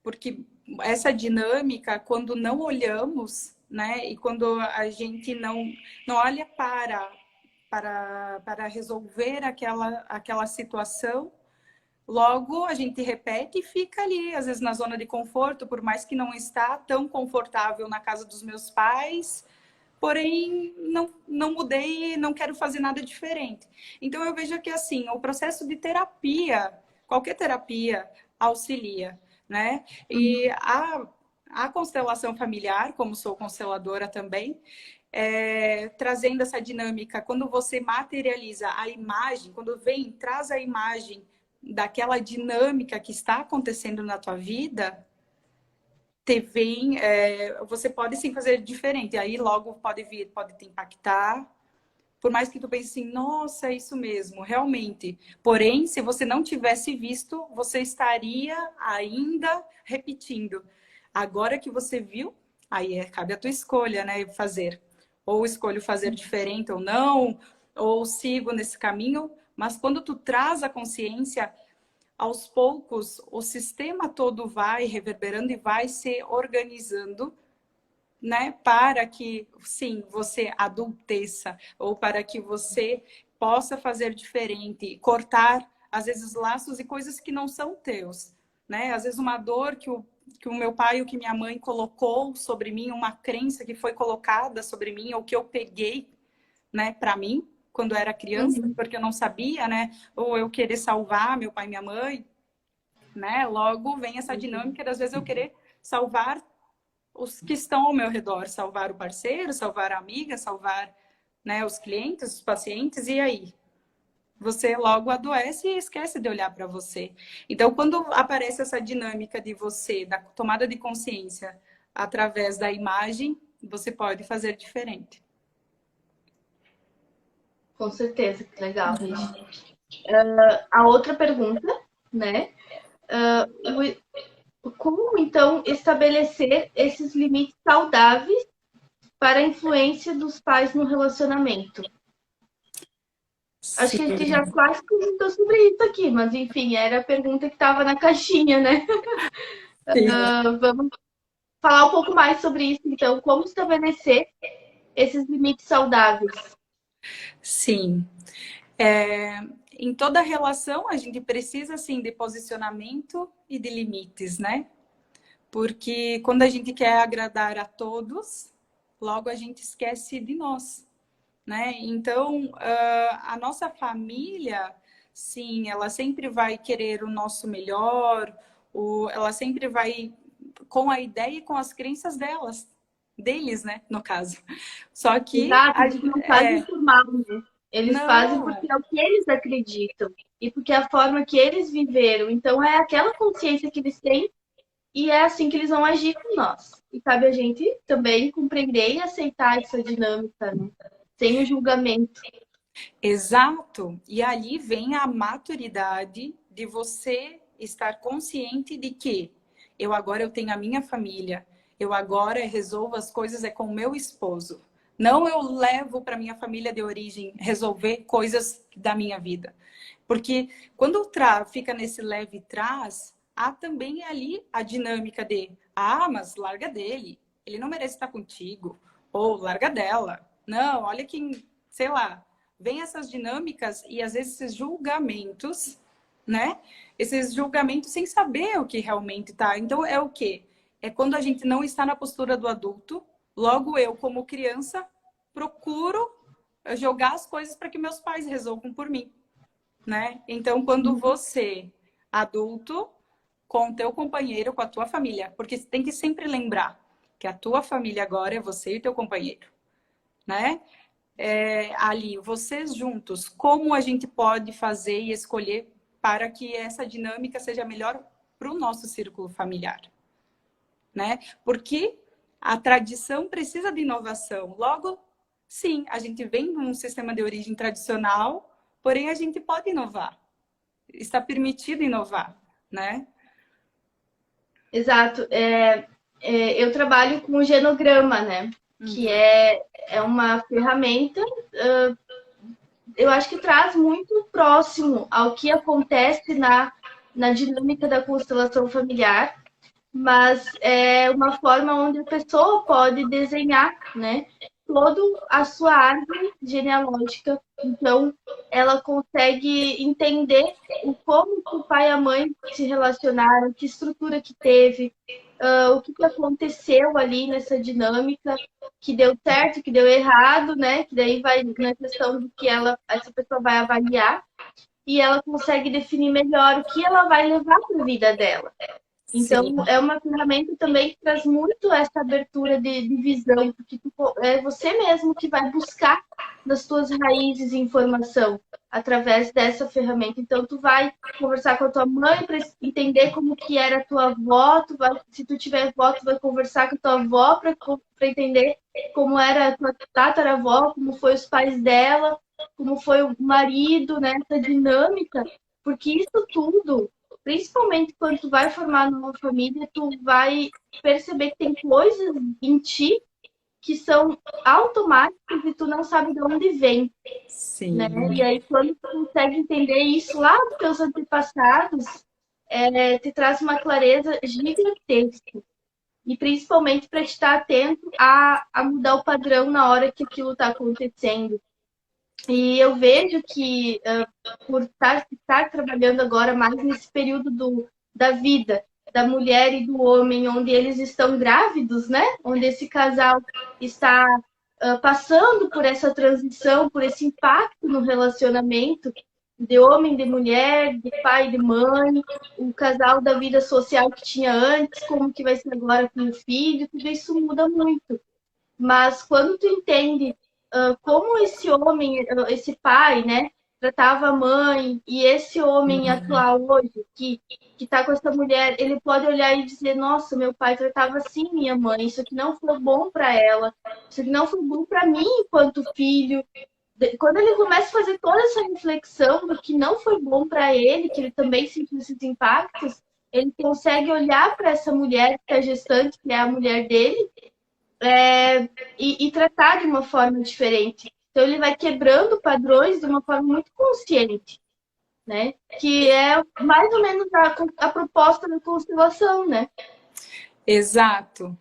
Porque essa dinâmica, quando não olhamos, né? E quando a gente não olha para resolver aquela situação, logo a gente repete e fica ali, às vezes na zona de conforto, por mais que não está tão confortável na casa dos meus pais, porém não mudei, não quero fazer nada diferente. Então eu vejo que assim, o processo de terapia, qualquer terapia auxilia, né? E a constelação familiar, como sou consteladora também, trazendo essa dinâmica, quando você materializa a imagem, quando traz a imagem daquela dinâmica que está acontecendo na tua vida, você pode sim fazer diferente. Aí logo pode te impactar. Por mais que tu pense assim, nossa, é isso mesmo, realmente. Porém, se você não tivesse visto, você estaria ainda repetindo. Agora que você viu, aí cabe a tua escolha, né? Fazer. Ou escolho fazer diferente ou não, ou sigo nesse caminho. Mas quando tu traz a consciência, aos poucos, o sistema todo vai reverberando e vai se organizando, né? Para que, sim, você adulteça, ou para que você possa fazer diferente, cortar, às vezes, laços e coisas que não são teus, né? Às vezes, uma dor que o meu pai ou que minha mãe colocou sobre mim, uma crença que foi colocada sobre mim, ou que eu peguei, né, para mim, quando eu era criança, Uhum. porque eu não sabia, né? Ou eu querer salvar meu pai e minha mãe, né? Logo vem essa dinâmica de, às vezes, eu querer salvar os que estão ao meu redor, salvar o parceiro, salvar a amiga, salvar, né, os clientes, os pacientes, e aí? Você logo adoece e esquece de olhar para você. Então, quando aparece essa dinâmica de você, da tomada de consciência através da imagem, você pode fazer diferente. Com certeza, que legal, Regi. A outra pergunta, né? Como, então, estabelecer esses limites saudáveis para a influência dos pais no relacionamento? Acho que a gente já quase comentou sobre isso aqui, mas enfim, era a pergunta que estava na caixinha, né? Vamos falar um pouco mais sobre isso, então. Como estabelecer esses limites saudáveis? Sim. Em toda relação, a gente precisa, assim, de posicionamento e de limites, né? Porque quando a gente quer agradar a todos, logo a gente esquece de nós, né? Então, a nossa família, sim, ela sempre vai querer o nosso melhor, ela sempre vai com a ideia e com as crenças deles, né? No caso. Só que Exato, eles não fazem por mal, né? Eles fazem não, porque é o que eles acreditam e porque é a forma que eles viveram. Então, é aquela consciência que eles têm e é assim que eles vão agir com nós. E cabe a gente também compreender e aceitar essa dinâmica, né? Sem o julgamento. exato. E ali vem a maturidade de você estar consciente de que eu tenho a minha família, eu agora resolvo as coisas com o meu esposo. Não eu levo para minha família de origem resolver coisas da minha vida. Porque quando fica nesse leve trás, há também ali a dinâmica de, mas larga dele, ele não merece estar contigo, ou larga dela. Não, olha que, sei lá, vem essas dinâmicas e às vezes esses julgamentos, né? Esses julgamentos sem saber o que realmente tá. Então é o quê? É quando a gente não está na postura do adulto, logo eu, como criança, procuro jogar as coisas para que meus pais resolvam por mim, né? Então, quando você, adulto, com o teu companheiro, com a tua família, porque você tem que sempre lembrar que a tua família agora é você e teu companheiro, né? Ali, vocês juntos, como a gente pode fazer e escolher para que essa dinâmica seja melhor para o nosso círculo familiar, né? Porque a tradição precisa de inovação. Logo, sim, a gente vem de um sistema de origem tradicional, porém a gente pode inovar. Está permitido inovar, né? Exato. Eu trabalho com o genograma, né? Que é uma ferramenta, eu acho que traz muito próximo ao que acontece na dinâmica da constelação familiar, mas é uma forma onde a pessoa pode desenhar, né? Toda a sua árvore genealógica. Então, ela consegue entender como o pai e a mãe se relacionaram, que estrutura que teve, o que aconteceu ali nessa dinâmica, que deu certo, que deu errado, né? Que daí vai na questão do que essa pessoa vai avaliar e ela consegue definir melhor o que ela vai levar para a vida dela. Então, Sim. é uma ferramenta também que traz muito essa abertura de visão, porque é você mesmo que vai buscar nas tuas raízes informação através dessa ferramenta. Então, tu vai conversar com a tua mãe para entender como que era a tua avó, se tu tiver avó, tu vai conversar com a tua avó para entender como era a tua tataravó, como foi os pais dela, como foi o marido, né? Essa dinâmica, porque isso tudo, principalmente quando tu vai formar numa família, tu vai perceber que tem coisas em ti que são automáticas e tu não sabe de onde vem. Sim. Né? E aí, quando tu consegue entender isso lá dos teus antepassados, te traz uma clareza gigantesca. E principalmente para estar atento a mudar o padrão na hora que aquilo está acontecendo. E eu vejo que, por estar trabalhando agora mais nesse período da vida da mulher e do homem, onde eles estão grávidos, né? Onde esse casal está passando por essa transição, por esse impacto no relacionamento de homem, de mulher, de pai, de mãe, o casal da vida social que tinha antes, como que vai ser agora com o filho, tudo isso muda muito. Mas quando tu entende como esse homem, esse pai, né, tratava a mãe, e esse homem atual hoje, que tá com essa mulher, ele pode olhar e dizer, nossa, meu pai tratava assim minha mãe, isso aqui não foi bom para ela, isso aqui não foi bom para mim enquanto filho. Quando ele começa a fazer toda essa reflexão do que não foi bom para ele, que ele também sentiu esses impactos, ele consegue olhar para essa mulher que é gestante, que é a mulher dele, e tratar de uma forma diferente. Então ele vai quebrando padrões de uma forma muito consciente, né? Que é mais ou menos a proposta da constelação, né? Exato.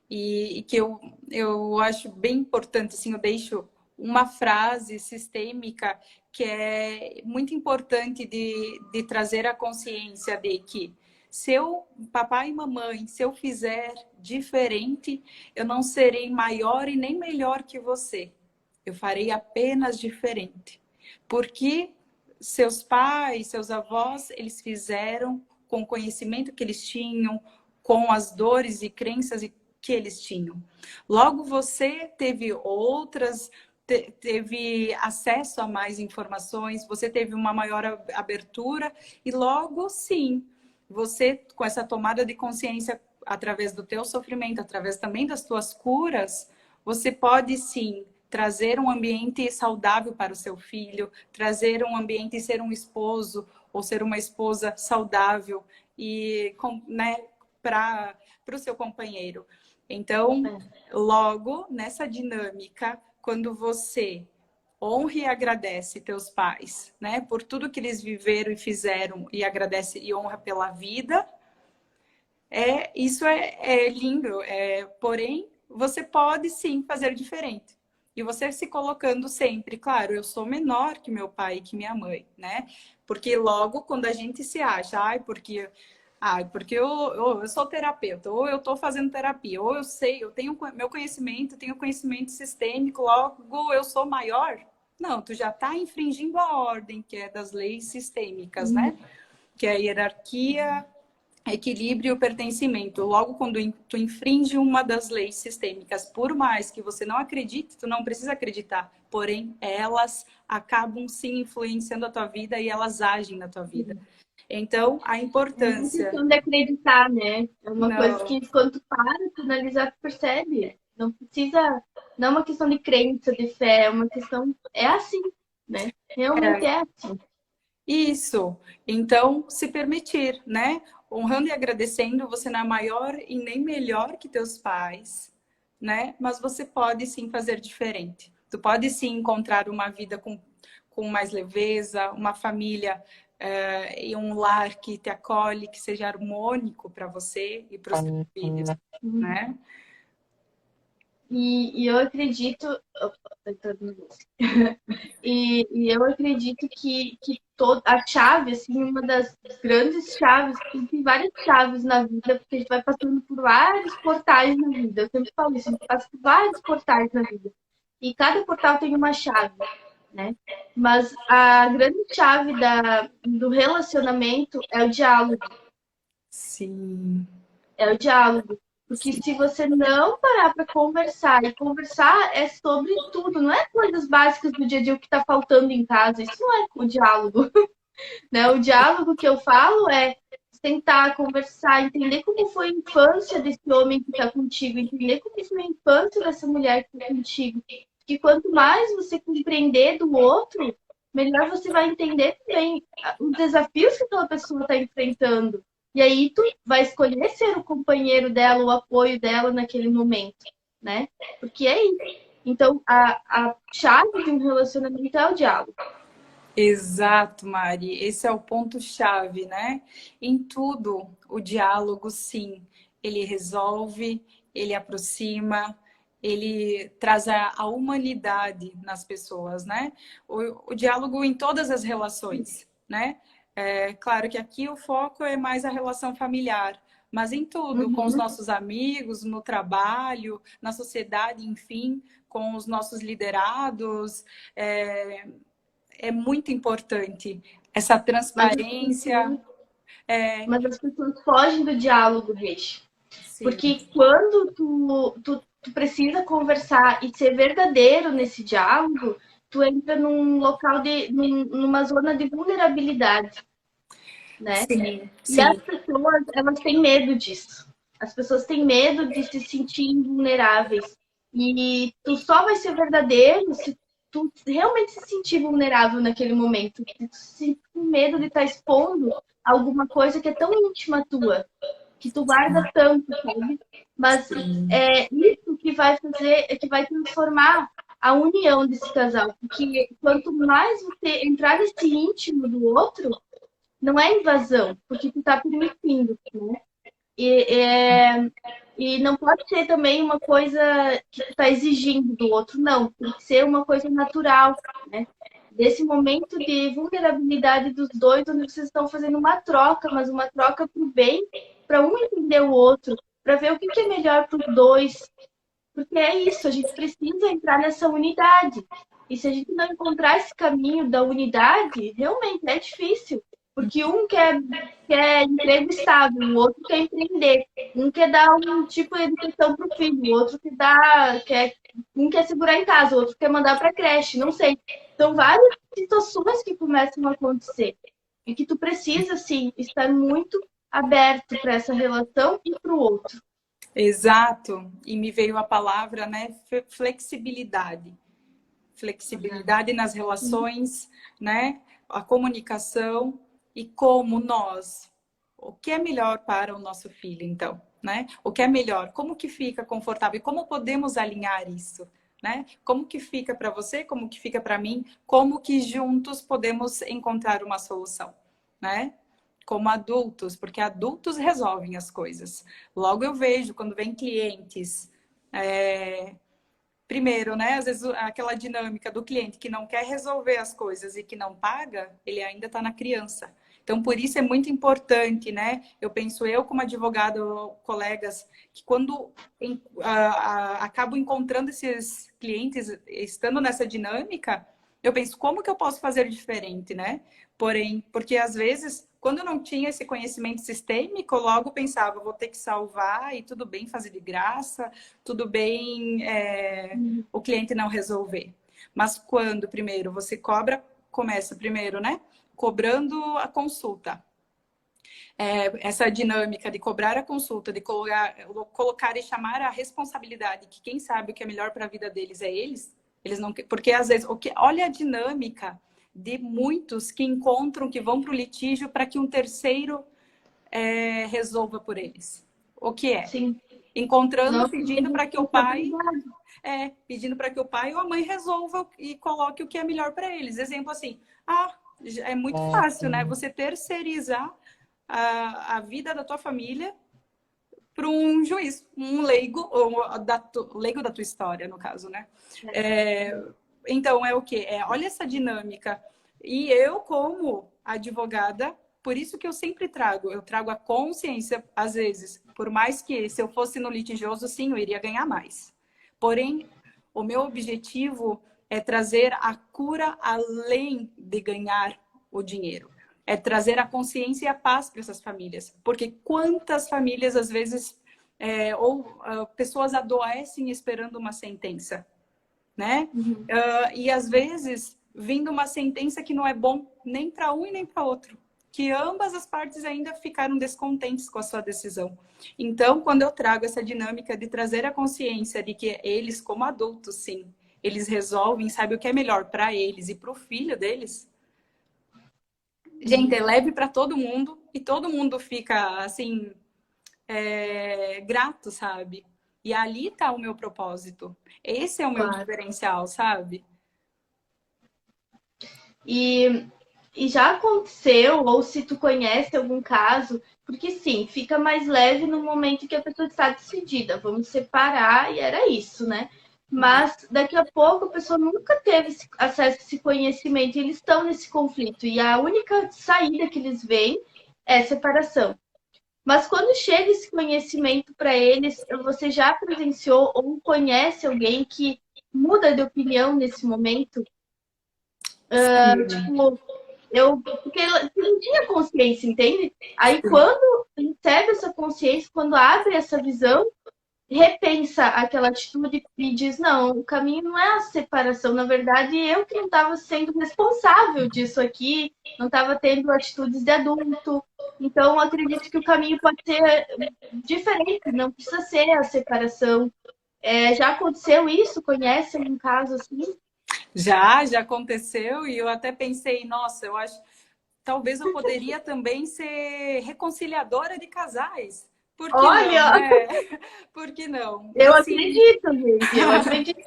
E que eu acho bem importante, assim, eu deixo uma frase sistêmica que é muito importante de trazer a consciência de que seu papai e mamãe, se eu fizer diferente, eu não serei maior e nem melhor que você. Eu farei apenas diferente. Porque seus pais, seus avós, eles fizeram com o conhecimento que eles tinham, com as dores e crenças que eles tinham. Logo, você teve outras, teve acesso a mais informações, você teve uma maior abertura e logo, sim, você, com essa tomada de consciência através do teu sofrimento, através também das tuas curas, você pode, sim, trazer um ambiente saudável para o seu filho, trazer um ambiente e ser um esposo ou ser uma esposa saudável e, né, para o seu companheiro. Então, logo, nessa dinâmica, quando você honra e agradece teus pais, né, por tudo que eles viveram e fizeram, e agradece e honra pela vida, isso é lindo. Porém, você pode sim fazer diferente. E você se colocando sempre, claro, eu sou menor que meu pai e que minha mãe, né? Porque logo quando a gente se acha, porque eu sou terapeuta, ou eu estou fazendo terapia, ou eu sei, eu tenho meu conhecimento, tenho conhecimento sistêmico, logo eu sou maior. Não, tu já está infringindo a ordem, que é das leis sistêmicas, né? Que é a hierarquia, equilíbrio e o pertencimento. Logo, quando tu infringe uma das leis sistêmicas, por mais que você não acredite, tu não precisa acreditar, porém, elas acabam sim influenciando a tua vida e elas agem na tua vida. Então, a importância... É uma questão de acreditar, né? É uma não. coisa que quando tu para, tu analisar, tu percebe. Não precisa... Não é uma questão de crença, de fé, é uma questão... É assim, né? Realmente é assim. Isso. Então, se permitir, né? Honrando e agradecendo, você não é maior e nem melhor que teus pais, né? Mas você pode sim fazer diferente. Tu pode sim encontrar uma vida com mais leveza, uma família e um lar que te acolhe, que seja harmônico para você e para os teus filhos, né? E eu acredito... E eu acredito que a chave, assim, uma das grandes chaves, tem várias chaves na vida, porque a gente vai passando por vários portais na vida. Eu sempre falo isso, a gente passa por vários portais na vida. E cada portal tem uma chave, né? Mas a grande chave do relacionamento é o diálogo. Sim. É o diálogo. Porque se você não parar para conversar, e conversar é sobre tudo, não é coisas básicas do dia a dia, o que está faltando em casa, isso não é o diálogo. Né? O diálogo que eu falo é sentar, conversar, entender como foi a infância desse homem que está contigo, entender como foi a infância dessa mulher que está contigo. Porque quanto mais você compreender do outro, melhor você vai entender também os desafios que aquela pessoa está enfrentando. E aí tu vai escolher ser o companheiro dela, o apoio dela naquele momento, né? Porque é isso. Então, a chave de um relacionamento é o diálogo. Exato, Mari. Esse é o ponto-chave, né? Em tudo, o diálogo, sim, ele resolve, ele aproxima, ele traz a humanidade nas pessoas, né? O diálogo em todas as relações, né? Claro que aqui o foco é mais a relação familiar, mas em tudo, com os nossos amigos, no trabalho, na sociedade, enfim, com os nossos liderados, é muito importante essa transparência. Mas as pessoas fogem do diálogo, Rich. Sim. Porque quando tu precisa conversar e ser verdadeiro nesse diálogo, tu entra num local numa zona de vulnerabilidade, né? Sim, E as sim. pessoas, elas têm medo disso. As pessoas têm medo de se sentir vulneráveis. E tu só vai ser verdadeiro se tu realmente se sentir vulnerável naquele momento. Se tu se sentir com medo de estar expondo alguma coisa que é tão íntima tua, que tu guarda tanto, sabe? Mas é isso que vai fazer, que vai transformar a união desse casal. Porque quanto mais você entrar nesse íntimo do outro, não é invasão, porque tu tá permitindo, né? E não pode ser também uma coisa que tu tá exigindo do outro, não. Tem que ser uma coisa natural, né? Desse momento de vulnerabilidade dos dois, onde vocês estão fazendo uma troca, mas uma troca pro bem, para um entender o outro, para ver o que é melhor para os dois. Porque é isso, a gente precisa entrar nessa unidade. E se a gente não encontrar esse caminho da unidade, realmente é difícil. Porque um quer emprego estável, o outro quer empreender. Um quer dar um tipo de educação para o filho, o outro um quer segurar em casa, o outro quer mandar para creche, não sei. São várias situações que começam a acontecer. E que tu precisa, sim, estar muito aberto para essa relação e para o outro. Exato. E me veio a palavra, né? Flexibilidade. Flexibilidade nas relações, né? A comunicação e como nós, o que é melhor para o nosso filho, então, né? O que é melhor? Como que fica confortável? E como podemos alinhar isso, né? Como que fica para você? Como que fica para mim? Como que juntos podemos encontrar uma solução, né? Como adultos, porque adultos resolvem as coisas. Logo eu vejo quando vem clientes, primeiro, né? Às vezes aquela dinâmica do cliente que não quer resolver as coisas e que não paga, ele ainda está na criança. Então, por isso é muito importante, né? Eu penso, eu como advogado, colegas, que quando acabo encontrando esses clientes, estando nessa dinâmica, eu penso, como que eu posso fazer diferente, né? Porém, porque às vezes, quando eu não tinha esse conhecimento sistêmico, eu logo pensava, vou ter que salvar e tudo bem fazer de graça, tudo bem o cliente não resolver. Mas quando, primeiro, você começa primeiro, né? Cobrando a consulta. Essa dinâmica de cobrar a consulta, de colocar e chamar a responsabilidade, que quem sabe o que é melhor para a vida deles é eles. Eles não, porque às vezes, olha a dinâmica de muitos que encontram, que vão para o litígio para que um terceiro resolva por eles. O que é? Sim. Encontrando, Nossa, pedindo para que o pai pedindo para que o pai ou a mãe resolva e coloque o que é melhor para eles. Exemplo assim, é muito fácil, né? Você terceirizar a vida da tua família para um juiz, um leigo, ou leigo da tua história, no caso, né? Então, é o quê? Olha essa dinâmica. E eu, como advogada, por isso que eu sempre eu trago a consciência, às vezes, por mais que se eu fosse no litigioso, sim, eu iria ganhar mais. Porém, o meu objetivo é trazer a cura além de ganhar o dinheiro. É trazer a consciência e a paz para essas famílias. Porque quantas famílias, às vezes, pessoas adoecem esperando uma sentença, né? E às vezes, vindo uma sentença que não é bom nem para um e nem para outro. Que ambas as partes ainda ficaram descontentes com a sua decisão. Então, quando eu trago essa dinâmica de trazer a consciência de que eles, como adultos, sim, eles resolvem, sabem o que é melhor para eles e para o filho deles. Gente, é leve para todo mundo e todo mundo fica, assim, grato, sabe? E ali tá o meu propósito. Esse é o meu diferencial, sabe? E já aconteceu, ou se tu conhece algum caso, porque sim, fica mais leve no momento que a pessoa está decidida, vamos separar e era isso, né? Mas daqui a pouco a pessoa nunca teve acesso a esse conhecimento e eles estão nesse conflito. E a única saída que eles veem é separação. Mas quando chega esse conhecimento para eles, você já presenciou ou conhece alguém que muda de opinião nesse momento? Tipo, porque ela não tinha consciência, entende? Aí quando recebe essa consciência, quando abre essa visão, repensa aquela atitude e diz, não, o caminho não é a separação, na verdade eu que não estava sendo responsável disso aqui, não estava tendo atitudes de adulto, então acredito que o caminho pode ser diferente, não precisa ser a separação. Já aconteceu isso? Conhece algum caso assim? Já aconteceu e eu até pensei, nossa, eu acho, talvez eu poderia também ser reconciliadora de casais. Por que não, Olha, né? Por que não? E eu assim, acredito, gente, eu acredito.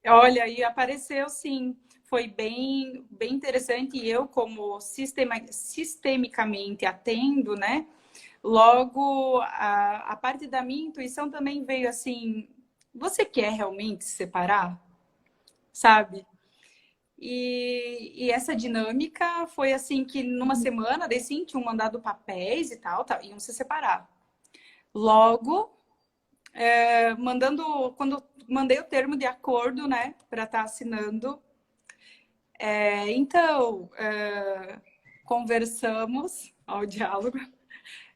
olha, e apareceu sim. Foi bem interessante e eu, como sistemicamente atendo, né? Logo, a parte da minha intuição também veio assim: você quer realmente se separar? Sabe? E essa dinâmica foi assim que numa semana, daí sim, tinham mandado papéis e tal, tá, iam se separar. Logo, quando mandei o termo de acordo, né, para estar assinando, então, conversamos ao diálogo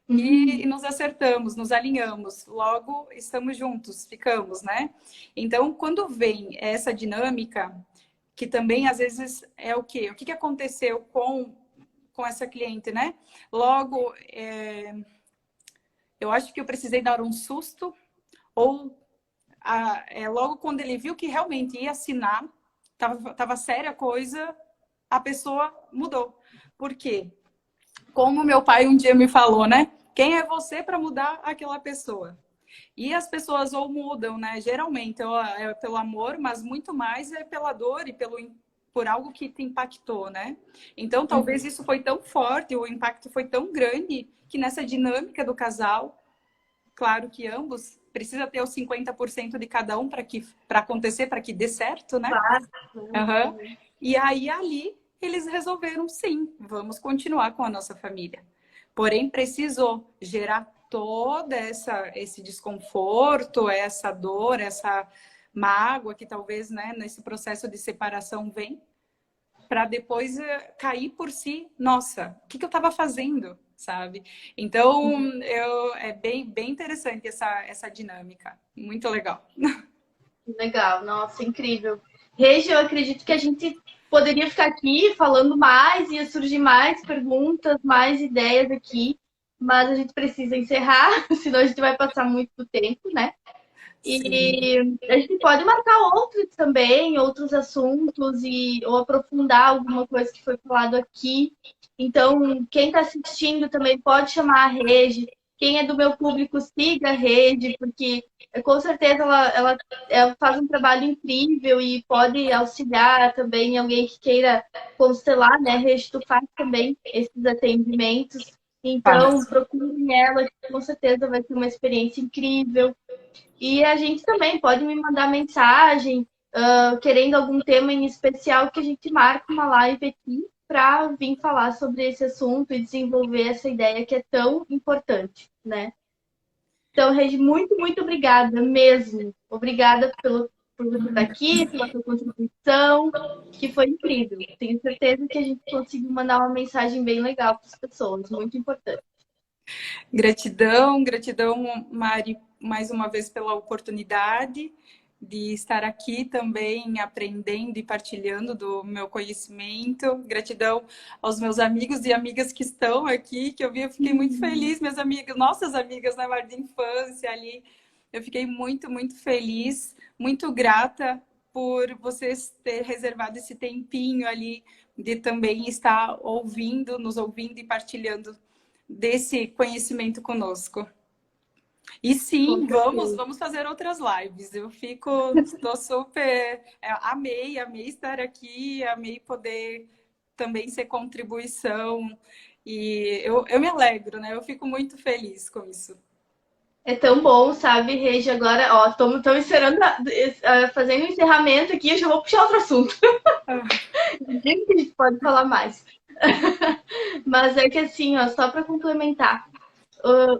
e nos acertamos, nos alinhamos. Logo, estamos juntos, ficamos, né? Então, quando vem essa dinâmica, que também às vezes é o quê? O que aconteceu com essa cliente, né? Logo, eu acho que eu precisei dar um susto, ou logo quando ele viu que realmente ia assinar, tava séria a coisa, a pessoa mudou. Por quê? Como meu pai um dia me falou, né? Quem é você para mudar aquela pessoa? E as pessoas ou mudam, né? Geralmente é pelo amor, mas muito mais é pela dor e por algo que te impactou, né? Então, talvez isso foi tão forte, o impacto foi tão grande, que nessa dinâmica do casal, claro que ambos precisa ter os 50% de cada um para acontecer, para que dê certo, né? Claro. Uhum. E aí, ali, eles resolveram, sim, vamos continuar com a nossa família. Porém, precisou gerar esse desconforto, essa dor, essa mágoa que talvez, né, nesse processo de separação vem, para depois cair por si, nossa, o que eu estava fazendo, sabe? Então, é bem interessante essa dinâmica, muito legal. Legal, nossa, incrível. Regi, eu acredito que a gente poderia ficar aqui falando mais, ia surgir mais perguntas, mais ideias aqui, mas a gente precisa encerrar, senão a gente vai passar muito tempo, né? Sim. E a gente pode marcar outros também, outros assuntos, ou aprofundar alguma coisa que foi falado aqui. Então, quem está assistindo também pode chamar a Regi. Quem é do meu público, siga a Rede, porque com certeza ela faz um trabalho incrível e pode auxiliar também alguém que queira constelar, né? Regi, tu faz também esses atendimentos. Então, Fácil. procurem ela, que com certeza vai ter uma experiência incrível. E a gente também pode me mandar mensagem, querendo algum tema em especial, que a gente marca uma live aqui para vir falar sobre esse assunto e desenvolver essa ideia que é tão importante, né? Então, Regi, muito obrigada mesmo. Obrigada por você estar aqui, pela sua contribuição, que foi incrível. Tenho certeza que a gente conseguiu mandar uma mensagem bem legal para as pessoas, muito importante. Gratidão, gratidão, Mari, mais uma vez pela oportunidade de estar aqui também aprendendo e partilhando do meu conhecimento. Gratidão aos meus amigos e amigas que estão aqui, que eu fiquei muito feliz, minhas amigas, nossas amigas, né, Mari, de infância ali. Eu fiquei muito feliz, muito grata por vocês ter reservado esse tempinho ali de também estar ouvindo, nos ouvindo e partilhando desse conhecimento conosco. E sim, vamos fazer outras lives. Estou super, amei estar aqui, amei poder também ser contribuição. E eu me alegro, né? Eu fico muito feliz com isso. É tão bom, sabe, Regi? Agora, ó, estamos encerrando, fazendo o encerramento aqui, eu já vou puxar outro assunto. Digo que a gente pode falar mais. Mas é que assim, ó, só para complementar,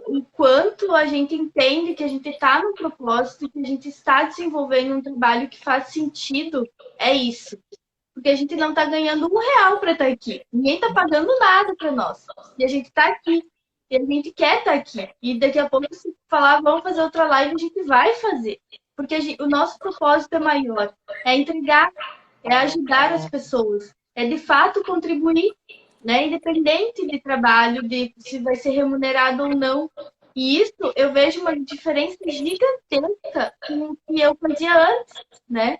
o quanto a gente entende que a gente está no propósito, que a gente está desenvolvendo um trabalho que faz sentido, é isso. Porque a gente não está ganhando R$ 1 para estar aqui. Ninguém está pagando nada para nós. E a gente está aqui. E a gente quer estar aqui. E daqui a pouco, se falar, vamos fazer outra live, a gente vai fazer. Porque o nosso propósito é maior. É entregar, é ajudar as pessoas. É de fato contribuir, né? Independente de trabalho, de se vai ser remunerado ou não. E isso eu vejo uma diferença gigantesca com o que eu fazia antes, né?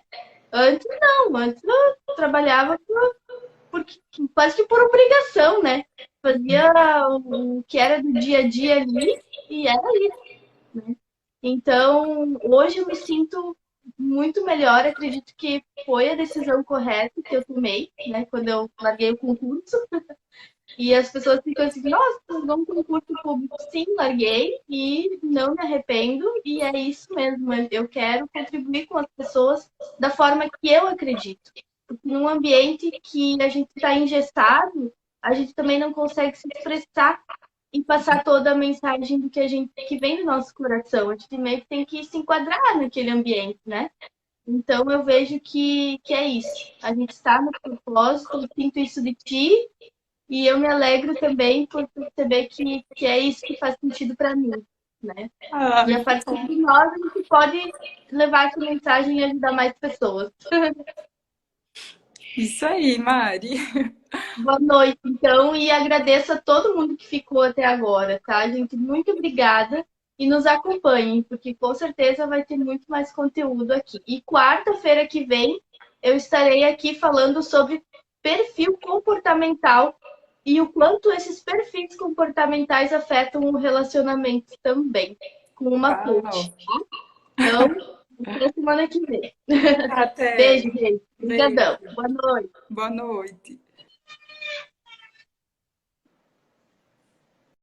Antes não, antes eu trabalhava porque, quase que por obrigação, né? Fazia o que era do dia a dia ali e era isso, né? Então, hoje eu me sinto muito melhor. Acredito que foi a decisão correta que eu tomei, né? Quando eu larguei o concurso. E as pessoas ficam assim, nossa, não um concurso público. Sim, larguei e não me arrependo. E é isso mesmo. Eu quero contribuir com as pessoas da forma que eu acredito. Porque num ambiente que a gente está engessado, a gente também não consegue se expressar e passar toda a mensagem do que a gente que vem do nosso coração. A gente meio que tem que se enquadrar naquele ambiente, né? Então eu vejo que é isso. A gente está no propósito, eu sinto isso de ti, e eu me alegro também por perceber que é isso que faz sentido para mim, né? E Ai, a que partir bom. de nós, a gente pode levar essa mensagem e ajudar mais pessoas. Isso aí, Mari. Boa noite, então, e agradeço a todo mundo que ficou até agora, tá, gente? Muito obrigada e nos acompanhem, porque com certeza vai ter muito mais conteúdo aqui. E quarta-feira que vem eu estarei aqui falando sobre perfil comportamental e o quanto esses perfis comportamentais afetam o relacionamento também, com uma Uau. coach. Então, até semana que vem. Até. Beijo, gente. Beijo. Obrigadão. Boa noite. Boa noite.